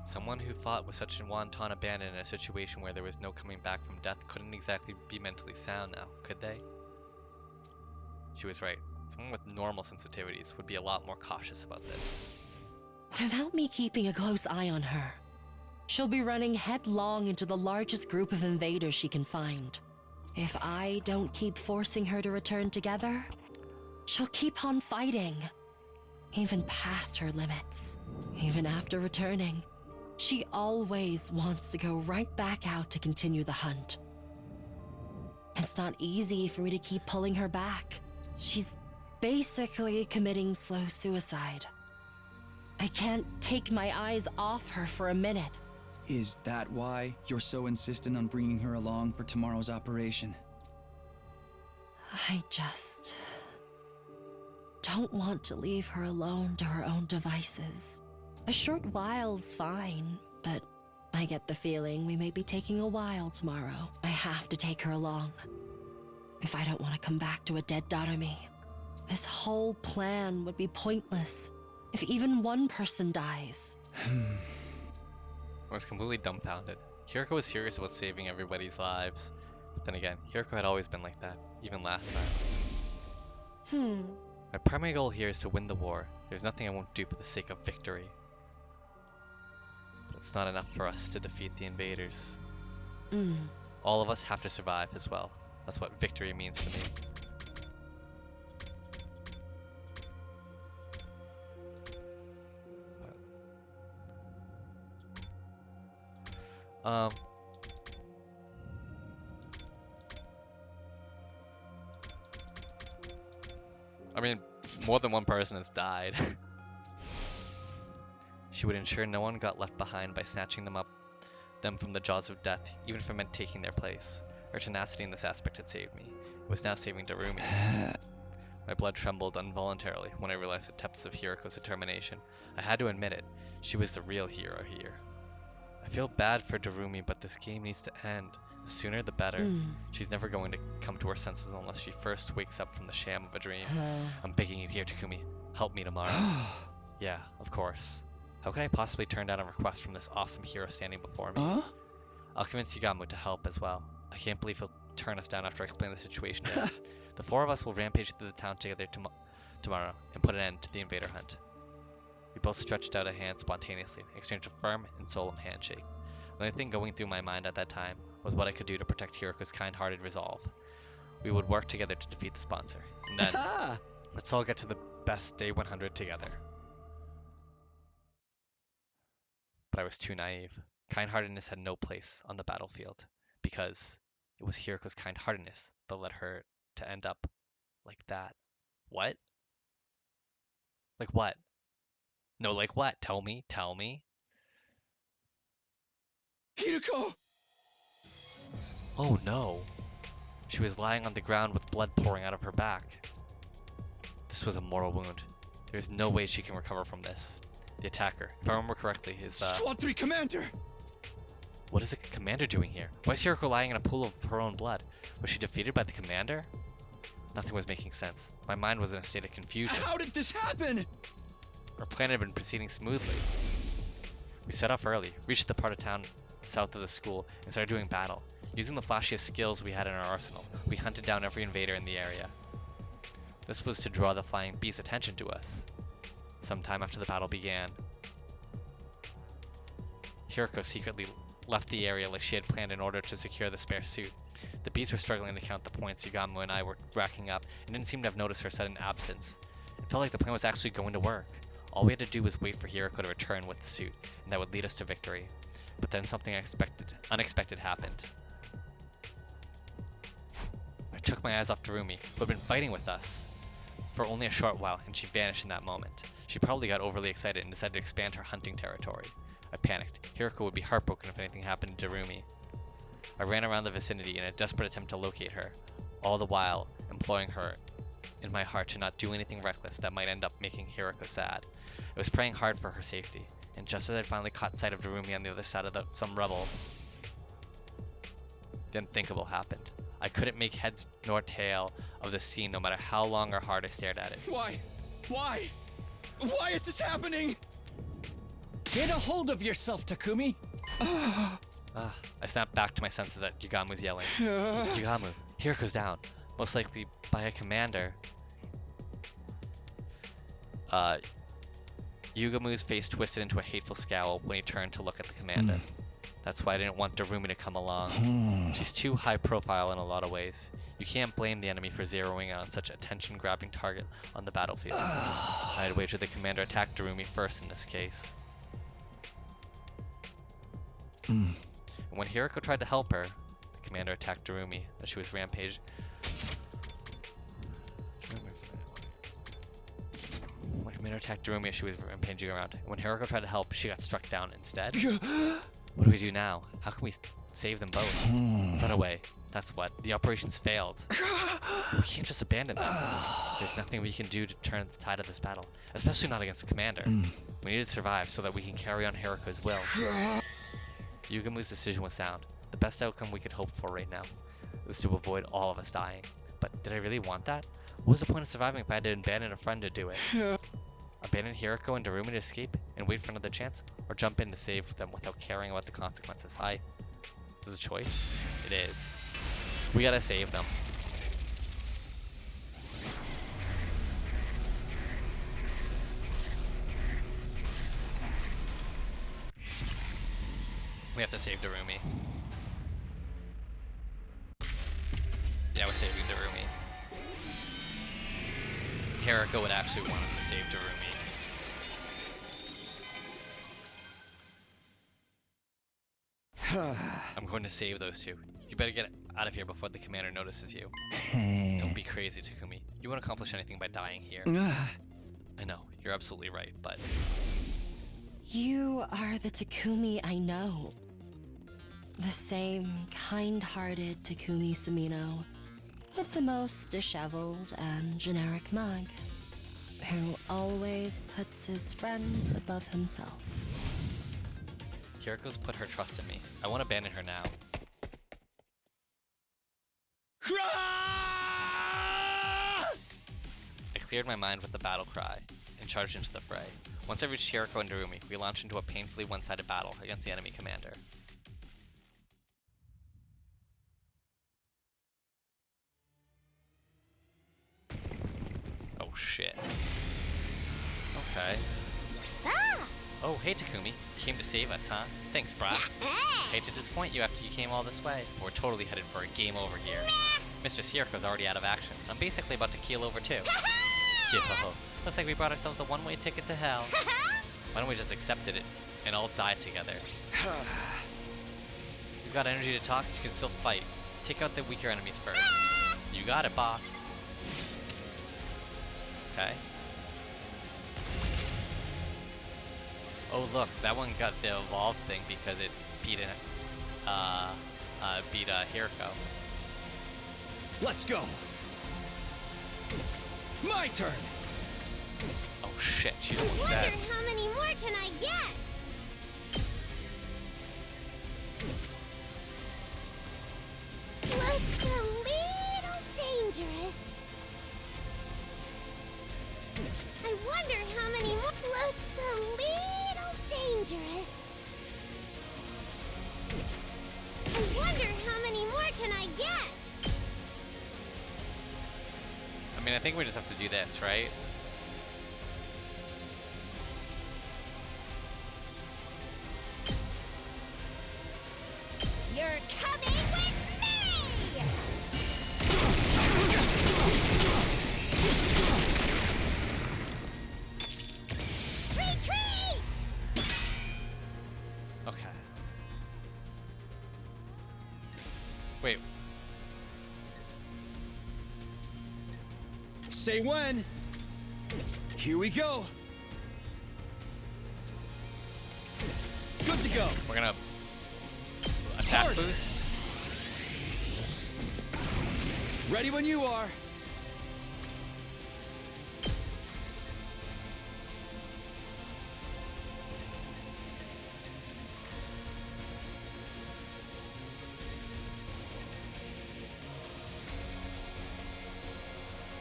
Someone who fought with such wanton abandon in a situation where there was no coming back from death couldn't exactly be mentally sound now, could they? She was right. Someone with normal sensitivities would be a lot more cautious about this.
Without me keeping a close eye on her, she'll be running headlong into the largest group of invaders she can find. If I don't keep forcing her to return together, she'll keep on fighting, even past her limits. Even after returning, she always wants to go right back out to continue the hunt. It's not easy for me to keep pulling her back. She's basically committing slow suicide. I can't take my eyes off her for a minute.
Is that why you're so insistent on bringing her along for tomorrow's operation?
I just don't want to leave her alone to her own devices. A short while's fine, but I get the feeling we may be taking a while tomorrow. I have to take her along, if I don't want to come back to a dead Darumi. This whole plan would be pointless if even one person dies.
I was completely dumbfounded. Hiroko was serious about saving everybody's lives. But then again, Hiroko had always been like that, even last time. My primary goal here is to win the war. There's nothing I won't do for the sake of victory. But it's not enough for us to defeat the invaders. All of us have to survive as well. That's what victory means to me. I mean, more than one person has died. She would ensure no one got left behind by snatching them from the jaws of death, even if it meant taking their place. Her tenacity in this aspect had saved me. It was now saving Darumi. My blood trembled involuntarily when I realized the depths of Hiroko's determination. I had to admit it. She was the real hero here. I feel bad for Darumi, but this game needs to end. The sooner the better. She's never going to come to her senses unless she first wakes up from the sham of a dream. I'm begging you here, Takumi. Help me tomorrow. Yeah, of course. How could I possibly turn down a request from this awesome hero standing before me? I'll convince Yugamu to help as well. I can't believe he'll turn us down after I explain the situation to him. The four of us will rampage through the town together tomorrow and put an end to the invader hunt. We both stretched out a hand spontaneously, exchanged a firm and solemn handshake. The only thing going through my mind at that time was what I could do to protect Hiroko's kind-hearted resolve. We would work together to defeat the sponsor. And then, let's all get to the best day 100 together. But I was too naive. Kind-heartedness had no place on the battlefield, because it was Hiroko's kind-heartedness that led her to end up like that. What? Like what? No, like what? Tell me.
Hiroko!
Oh no. She was lying on the ground with blood pouring out of her back. This was a mortal wound. There's no way she can recover from this. The attacker, if I remember correctly, is
Squad 3 Commander!
What is the commander doing here? Why is Hiroko lying in a pool of her own blood? Was she defeated by the commander? Nothing was making sense. My mind was in a state of confusion.
How did this happen?
Our plan had been proceeding smoothly. We set off early, reached the part of town south of the school, and started doing battle. Using the flashiest skills we had in our arsenal, we hunted down every invader in the area. This was to draw the flying beast's attention to us. Sometime after the battle began, Hiroko secretly left the area like she had planned in order to secure the spare suit. The beasts were struggling to count the points Yugamu and I were racking up, and didn't seem to have noticed her sudden absence. It felt like the plan was actually going to work. All we had to do was wait for Hiroko to return with the suit, and that would lead us to victory. But then something unexpected happened. I took my eyes off Darumi, who had been fighting with us for only a short while, and she vanished in that moment. She probably got overly excited and decided to expand her hunting territory. I panicked. Hiroko would be heartbroken if anything happened to Darumi. I ran around the vicinity in a desperate attempt to locate her, all the while imploring her in my heart to not do anything reckless that might end up making Hiroko sad. I was praying hard for her safety, and just as I finally caught sight of Darumi on the other side of some rubble, the unthinkable happened. I couldn't make heads nor tail of the scene no matter how long or hard I stared at it.
Why? Why is this happening?
Get a hold of yourself, Takumi.
I snapped back to my senses at Yugamu's yelling. Yugamu, Hiroko's down. Most likely by a commander. Yugamu's face twisted into a hateful scowl when he turned to look at the commander. That's why I didn't want Darumi to come along. She's too high profile in a lot of ways. You can't blame the enemy for zeroing in on such a attention-grabbing target on the battlefield. I'd wager the commander attacked Darumi first in this case. And when Hiroko tried to help her, the commander attacked Darumi as she was rampaging. When commander attacked Darumi as she was rampaging around. When Hiroko tried to help, she got struck down instead. What do we do now? How can we save them both? Run away. That's what. The operation's failed. We can't just abandon them. There's nothing we can do to turn the tide of this battle, especially not against the commander. We need to survive so that we can carry on Hiroko's will. Yugamu's decision was sound. The best outcome we could hope for right now was to avoid all of us dying. But did I really want that? What was the point of surviving if I had to abandon a friend to do it? Abandon Hiroko and Darumi to escape and wait for another chance? Or jump in to save them without caring about the consequences? This is a choice? It is. We gotta save them. We have to save Darumi. Yeah, we're saving Darumi. Hiroko would actually want us to save Darumi. I'm going to save those two. You better get out of here before the commander notices you. Don't Don't be crazy, Takumi. You won't accomplish anything by dying here. I know, you're absolutely right, but...
You are the Takumi I know. The same kind-hearted Takumi Sumino, with the most disheveled and generic mug, who always puts his friends above himself.
Hiriko's put her trust in me. I won't abandon her now. I cleared my mind with the battle cry and charged into the fray. Once I reached Hiriko and Darumi, we launched into a painfully one-sided battle against the enemy commander. Oh shit. Okay.
Ah!
Oh, hey Takumi. You came to save us, huh? Thanks, brah. Hate to disappoint you after you came all this way. We're totally headed for a game over here. Mistress Hiriko's already out of action. I'm basically about to keel over too. Yo, looks like we brought ourselves a one-way ticket to hell. Why don't we just accept it and all die together? You've got energy to talk, you can still fight. Take out the weaker enemies first. You got it, boss. Okay. Oh look, that one got the evolved thing because it beat Hiriko.
Let's go. My turn.
Oh shit, she's
I
almost
wonder
dead.
how many more can I get? Looks a little dangerous. I wonder how many more. Looks a little dangerous. I wonder how many more can I get?
I mean, I think we just have to do this, right?
You're coming with me! Retreat!
Okay. Wait,
Say when. Here we go. Good to go.
we're gonna attack
Hard.
boost.
Ready when you are.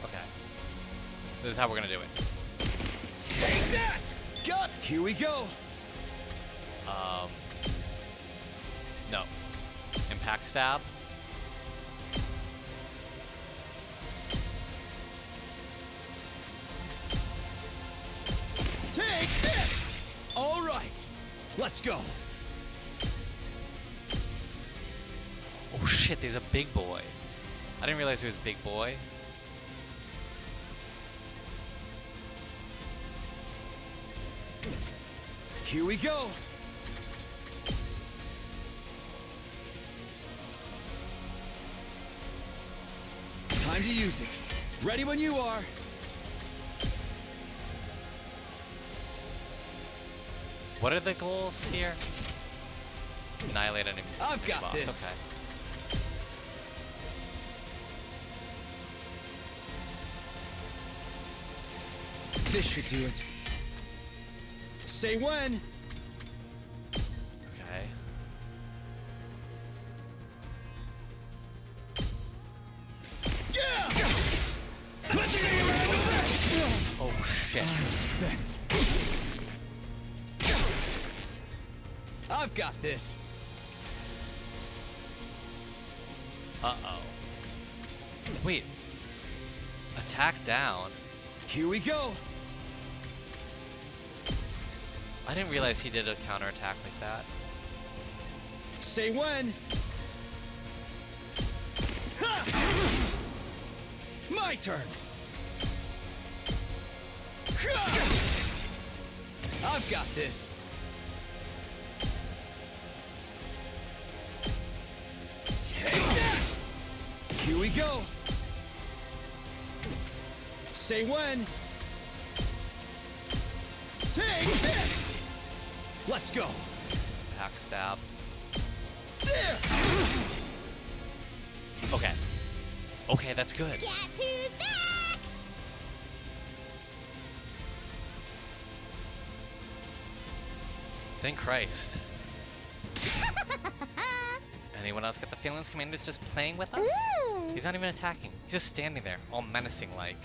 Okay. This is how we're gonna do it.
Take that. Got. Here we go.
No. Impact stab.
Take this. All right. Let's go.
Oh shit, there's a big boy. I didn't realize he was a big boy.
Here we go. Time to use it. Ready when you are.
What are the goals here? Annihilate enemy.
I've got
boss.
this.
Okay.
This should do it. Say when.
Okay.
Yeah! Let's see you out of this!
Oh shit.
I'm spent. I've got this.
Uh-oh. Wait. Attack down.
Here we go.
I didn't realize he did a counterattack like that.
Say when. Ha! My turn. I've got this. Take that! Here we go. Say when. Take this! Let's go.
Backstab.
There!
Okay. Okay, that's good.
Guess who's back?
Thank Christ. Anyone else get the feelings Commander's just playing with us?
Ooh.
He's not even attacking. He's just standing there, all menacing like.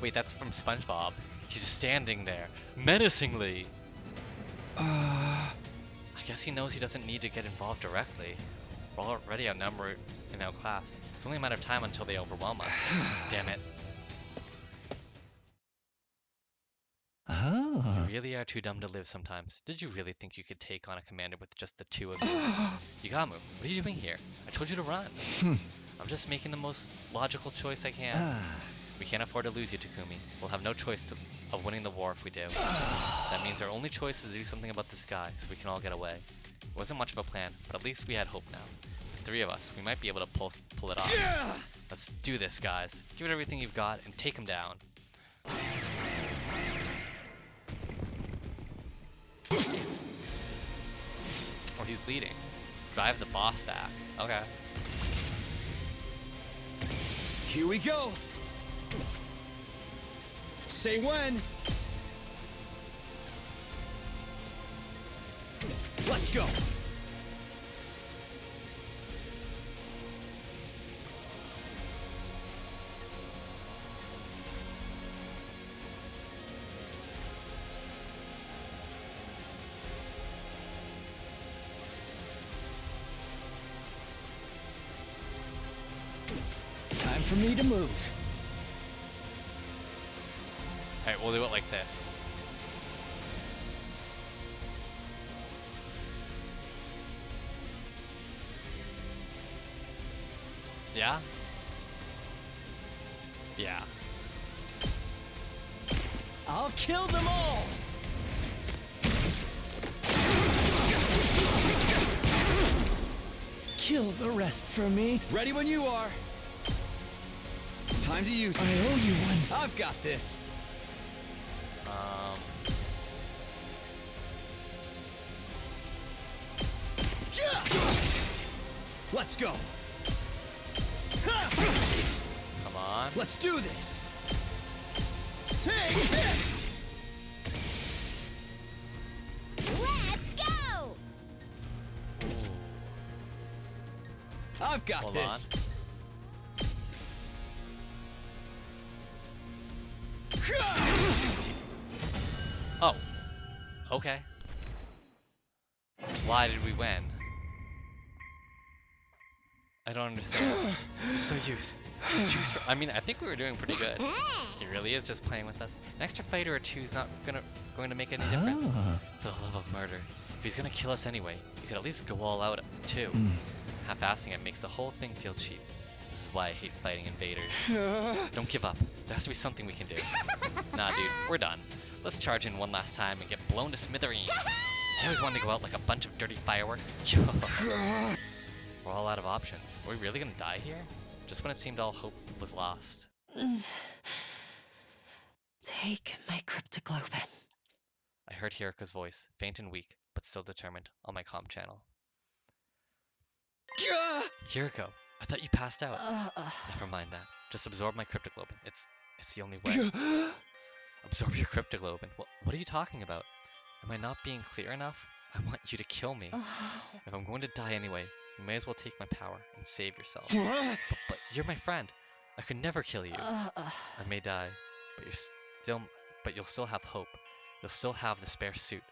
Wait, that's from SpongeBob. He's just standing there, menacingly. I guess he knows he doesn't need to get involved directly. We're already outnumbered and outclassed. It's only a matter of time until they overwhelm us. Damn it.
Oh.
You really are too dumb to live sometimes. Did you really think you could take on a commander with just the two of you? Yugamu, what are you doing here? I told you to run. I'm just making the most logical choice I can. We can't afford to lose you, Takumi. We'll have no choice of winning the war if we do. That means our only choice is to do something about this guy so we can all get away. It wasn't much of a plan, but at least we had hope now. The three of us, we might be able to pull it off. Let's do this, guys. Give it everything you've got and take him down. Oh, he's bleeding. Drive the boss back. Okay.
Here we go. Say when. Let's go. Time for me to move.
Alright, we'll do it like this. Yeah? Yeah.
I'll kill them all. Kill the rest for me. Ready when you are. Time to use it. I owe you one. I've got this. Let's go.
Come on.
Let's do this. Take this.
Let's go!
I've got
Hold
this.
Oh. Okay. Why did we win? I don't understand. He's so used. He's too strong. I mean, I think we were doing pretty good. He really is just playing with us. An extra fighter or two is not going to make any difference. For the love of murder. If he's gonna kill us anyway, you could at least go all out too. Half-assing it makes the whole thing feel cheap. This is why I hate fighting invaders. Don't give up. There has to be something we can do. Nah, dude, we're done. Let's charge in one last time and get blown to smithereens. I always wanted to go out like a bunch of dirty fireworks. We're all out of options. Are we really gonna die here? Just when it seemed all hope was lost.
Take my cryptoglobin.
I heard Hiraka's voice, faint and weak, but still determined, on my comm channel. Hirako, I thought you passed out. Never mind that. Just absorb my cryptoglobin. It's the only way. Absorb your cryptoglobin. What are you talking about? Am I not being clear enough? I want you to kill me. If I'm going to die anyway, you may as well take my power and save yourself. But you're my friend. I could never kill you. I may die, but you'll still have hope. You'll still have the spare suit.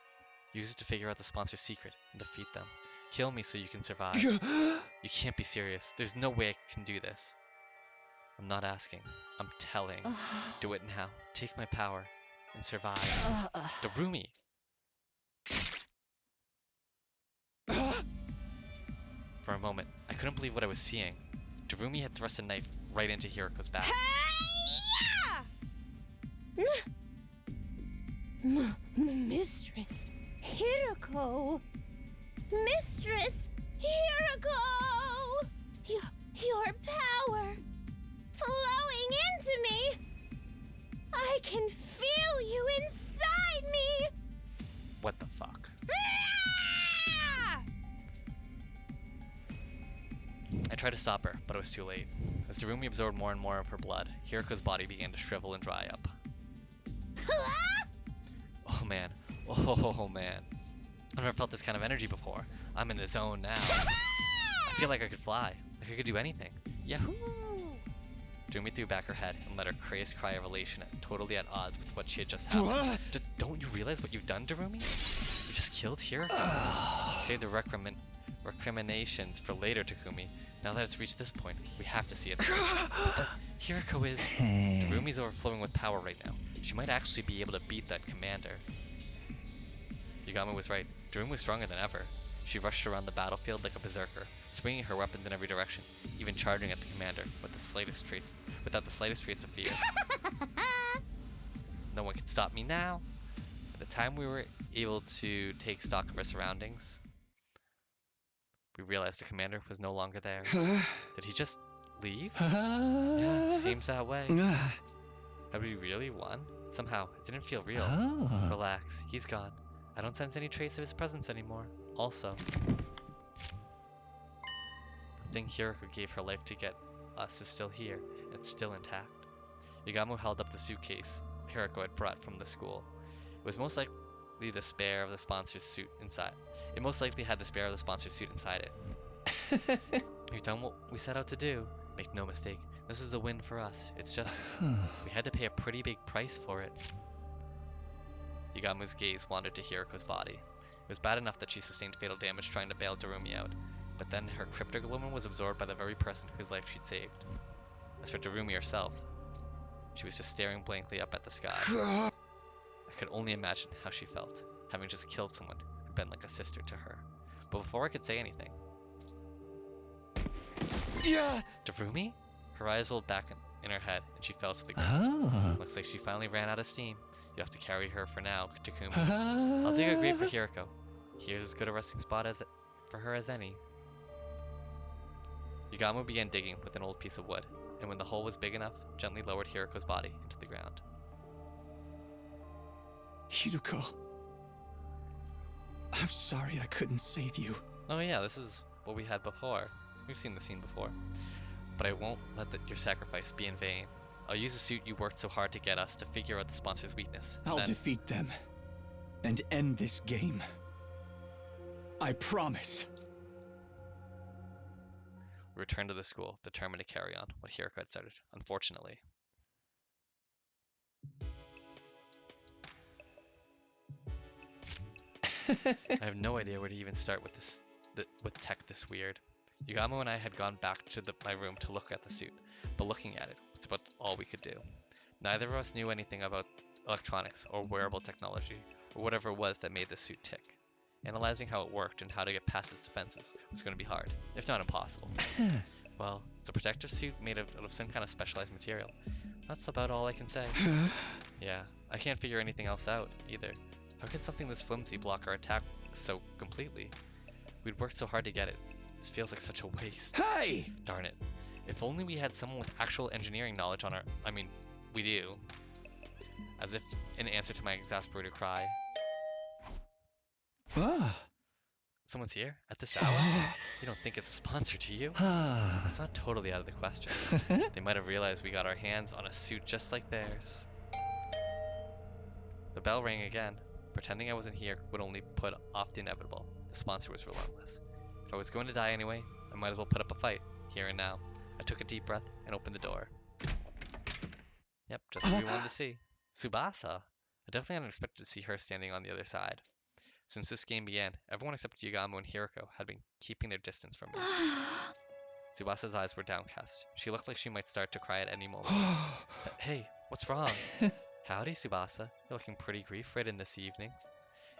Use it to figure out the sponsor's secret and defeat them. Kill me so you can survive. You can't be serious. There's no way I can do this. I'm not asking. I'm telling. Do it now. Take my power and survive. Darumi! For a moment, I couldn't believe what I was seeing. Darumi had thrust a knife right into Hirako's back.
Mistress Hirako! Mistress Hirako! Your power flowing into me! I can feel you inside me!
What the fuck?
Ah!
I tried to stop her, but it was too late. As Darumi absorbed more and more of her blood, Hiriko's body began to shrivel and dry up. Oh man. Oh man. I've never felt this kind of energy before. I'm in the zone now. I feel like I could fly. Like I could do anything. Yahoo! Darumi threw back her head and let her crazed cry of elation, totally at odds with what she had just happened. Don't you realize what you've done, Darumi? You just killed Hiriko. Save the recriminations for later, Takumi. Now that it's reached this point, we have to see it through. But Hiriko is... Darumi's overflowing with power right now. She might actually be able to beat that commander. Yagami was right. Darumi was stronger than ever. She rushed around the battlefield like a berserker, swinging her weapons in every direction, even charging at the commander without the slightest trace of fear. No one can stop me now. By the time we were able to take stock of our surroundings, we realized the commander was no longer there. Did he just leave? Yeah, seems that way. Have we really won? Somehow, it didn't feel real. Relax, he's gone. I don't sense any trace of his presence anymore. Also, the thing Hiriko gave her life to get us is still here. It's still intact. Yagamu held up the suitcase Hiriko had brought from the school. It was most likely the spare of the sponsor's suit inside. It most likely had the spare of the sponsor's suit inside it. We've done what we set out to do. Make no mistake, this is a win for us. It's just, we had to pay a pretty big price for it. Yagamu's gaze wandered to Hiriko's body. It was bad enough that she sustained fatal damage trying to bail Darumi out, but then her cryptoglobin was absorbed by the very person whose life she'd saved. As for Darumi herself, she was just staring blankly up at the sky. I could only imagine how she felt, having just killed someone who'd been like a sister to her. But before I could say anything... Darumi? Her eyes rolled back in her head, and she fell to the ground. Looks like she finally ran out of steam. You have to carry her for now, Takumi. I'll dig a grave for Hiriko. Here's as good a resting spot for her as any. Yagamu began digging with an old piece of wood, and when the hole was big enough, gently lowered Hiriko's body into the ground.
Hiriko. I'm sorry I couldn't save you.
Oh yeah, this is what we had before. We've seen the scene before. But I won't let your sacrifice be in vain. I'll use the suit you worked so hard to get us to figure out the sponsor's weakness.
I'll defeat them and end this game. I promise.
We returned to the school, determined to carry on what Hiriko had started, unfortunately. I have no idea where to even start with with tech this weird. Yagamu and I had gone back to my room to look at the suit, but looking at it was about all we could do. Neither of us knew anything about electronics or wearable technology, or whatever it was that made the suit tick. Analyzing how it worked and how to get past its defenses was going to be hard, if not impossible. Well, it's a protective suit made out of some kind of specialized material. That's about all I can say. Yeah, I can't figure anything else out, either. How could something this flimsy block our attack so completely? We'd worked so hard to get it. This feels like such a waste.
Hey!
Darn it. If only we had someone with actual engineering knowledge on our... I mean, we do. As if in answer to my exasperated cry. Someone's here? At this hour? You don't think it's a sponsor, do you? That's not totally out of the question. They might have realized we got our hands on a suit just like theirs. The bell rang again. Pretending I wasn't here would only put off the inevitable. The sponsor was relentless. If I was going to die anyway, I might as well put up a fight, here and now. I took a deep breath and opened the door. Yep, just what we wanted to see. Tsubasa! I definitely hadn't expected to see her standing on the other side. Since this game began, everyone except Yagamu and Hiriko had been keeping their distance from me. Tsubasa's eyes were downcast. She looked like she might start to cry at any moment. Hey, what's wrong? Howdy, Tsubasa. You're looking pretty grief-ridden this evening.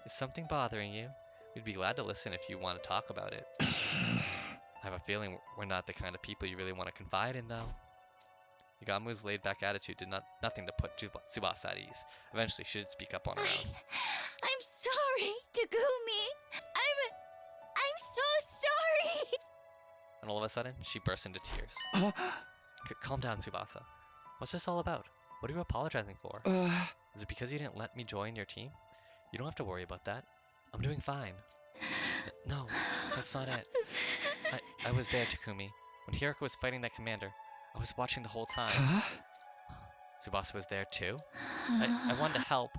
Is something bothering you? We'd be glad to listen if you want to talk about it. I have a feeling we're not the kind of people you really want to confide in, though. Yagamu's laid-back attitude did nothing to put Tsubasa at ease. Eventually, she did speak up on her own.
I'm sorry, Takumi. I'm so sorry.
And all of a sudden, she burst into tears. Calm down, Tsubasa. What's this all about? What are you apologizing for? Is it because you didn't let me join your team? You don't have to worry about that. I'm doing fine. No, that's not it. I was there, Takumi. When Hiroko was fighting that commander, I was watching the whole time.
Huh?
Tsubasa was there too? I wanted to help.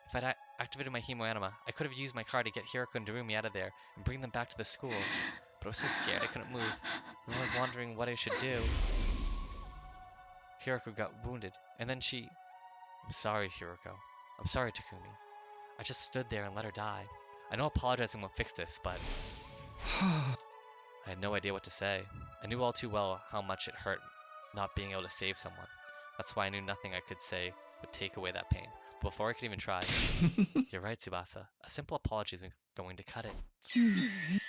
If I'd activated my Hemoanima, I could have used my card to get Hiroko and Darumi out of there and bring them back to the school. But I was so scared I couldn't move. And I was wondering what I should do. Hiroko got wounded, and then she... I'm sorry, Hiroko. I'm sorry, Takumi. I just stood there and let her die. I know apologizing won't fix this, but... I had no idea what to say. I knew all too well how much it hurt not being able to save someone. That's why I knew nothing I could say would take away that pain. But before I could even try... You're right, Tsubasa. A simple apology isn't going to cut it.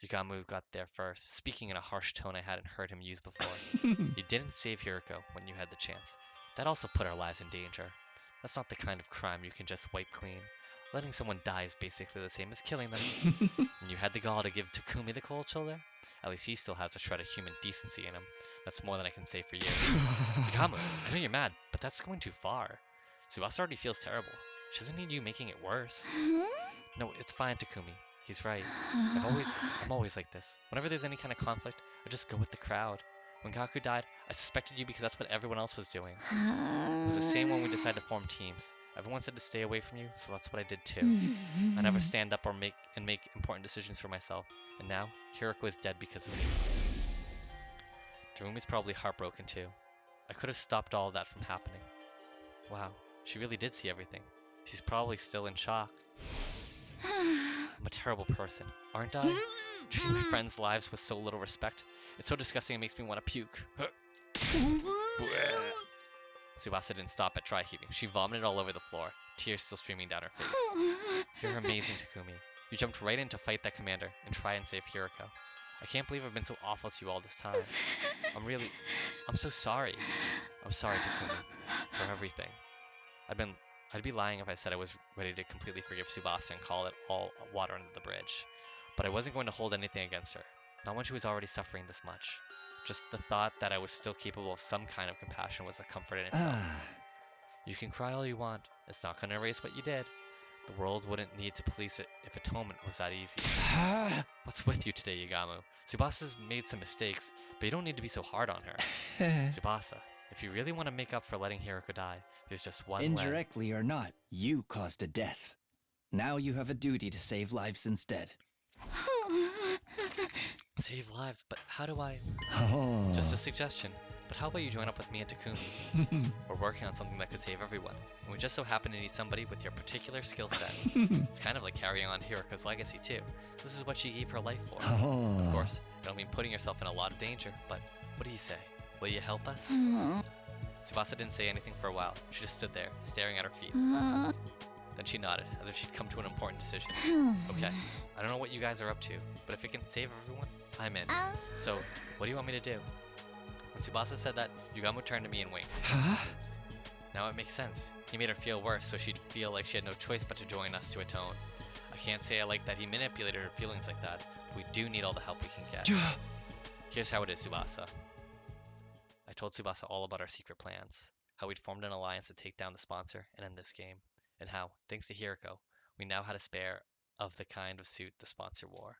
Yugamu got there first, speaking in a harsh tone I hadn't heard him use before. You didn't save Hiroko when you had the chance. That also put our lives in danger. That's not the kind of crime you can just wipe clean. Letting someone die is basically the same as killing them. And you had the gall to give Takumi the cold shoulder? At least he still has a shred of human decency in him. That's more than I can say for you. Yugamu, I know you're mad, but that's going too far. Tsubasa already feels terrible. She doesn't need you making it worse. No, it's fine, Takumi. He's right. I'm always like this. Whenever there's any kind of conflict, I just go with the crowd. When Gaku died, I suspected you because that's what everyone else was doing. It was the same when we decided to form teams. Everyone said to stay away from you, so that's what I did too. I never stand up or make important decisions for myself. And now, Hiroko is dead because of me. Darumi's probably heartbroken too. I could have stopped all of that from happening. Wow, she really did see everything. She's probably still in shock. I'm a terrible person, aren't I? Treating my friends' lives with so little respect. It's so disgusting it makes me want to puke. Tsubasa didn't stop at dry heaving. She vomited all over the floor, tears still streaming down her face. You're amazing, Takumi. You jumped right in to fight that commander and try and save Hiroko. I can't believe I've been so awful to you all this time. I'm so sorry. I'm sorry, Takumi, for everything. I'd be lying if I said I was ready to completely forgive Tsubasa and call it all water under the bridge. But I wasn't going to hold anything against her. Not when she was already suffering this much. Just the thought that I was still capable of some kind of compassion was a comfort in itself. You can cry all you want. It's not going to erase what you did. The world wouldn't need to police it if atonement was that easy. What's with you today, Yugamu? Tsubasa's made some mistakes, but you don't need to be so hard on her. Tsubasa, if you really want to make up for letting Hiroko die, there's just one way.
Indirectly or not, you caused a death. Now you have a duty to save lives instead.
Save lives, but how do I...
Oh.
Just a suggestion, but how about you join up with me and Takumi? We're working on something that could save everyone, and we just so happen to need somebody with your particular skill set. It's kind of like carrying on Hiroko's legacy too. This is what she gave her life for.
Oh.
Of course, you don't mean putting yourself in a lot of danger, but what do you say? Will you help us? Tsubasa didn't say anything for a while. She just stood there, staring at her feet. Then she nodded, as if she'd come to an important decision. Okay, I don't know what you guys are up to, but if it can save everyone, I'm in. So, what do you want me to do? When Tsubasa said that, Yugamu turned to me and winked.
Huh?
Now it makes sense. He made her feel worse, so she'd feel like she had no choice but to join us to atone. I can't say I like that he manipulated her feelings like that, but we do need all the help we can get. Here's how it is, Tsubasa. I told Tsubasa all about our secret plans, how we'd formed an alliance to take down the sponsor and end this game, and how, thanks to Hiroko, we now had a spare of the kind of suit the sponsor wore.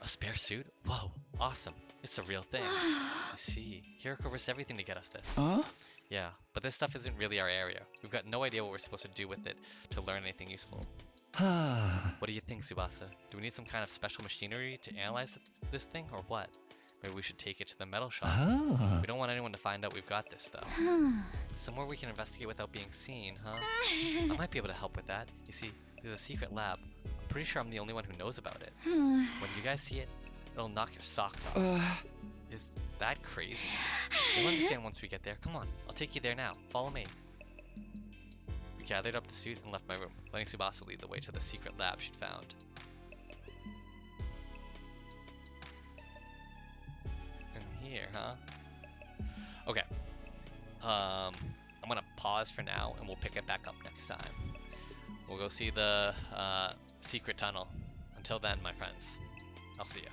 A spare suit? Whoa, awesome. It's a real thing. I see. Hiroko risked everything to get us this.
Huh?
Yeah, but this stuff isn't really our area. We've got no idea what we're supposed to do with it to learn anything useful. What do you think, Tsubasa? Do we need some kind of special machinery to analyze this thing, or what? Maybe we should take it to the metal shop.
Oh.
We don't want anyone to find out we've got this, though. Somewhere we can investigate without being seen, huh? I might be able to help with that. You see, there's a secret lab. I'm pretty sure I'm the only one who knows about it. When you guys see it, it'll knock your socks off. Is that crazy? You'll understand once we get there. Come on, I'll take you there now. Follow me. We gathered up the suit and left my room, letting Tsubasa lead the way to the secret lab she'd found. In here, huh? Okay. I'm gonna pause for now, and we'll pick it back up next time. We'll go see the secret tunnel. Until then, my friends, I'll see ya.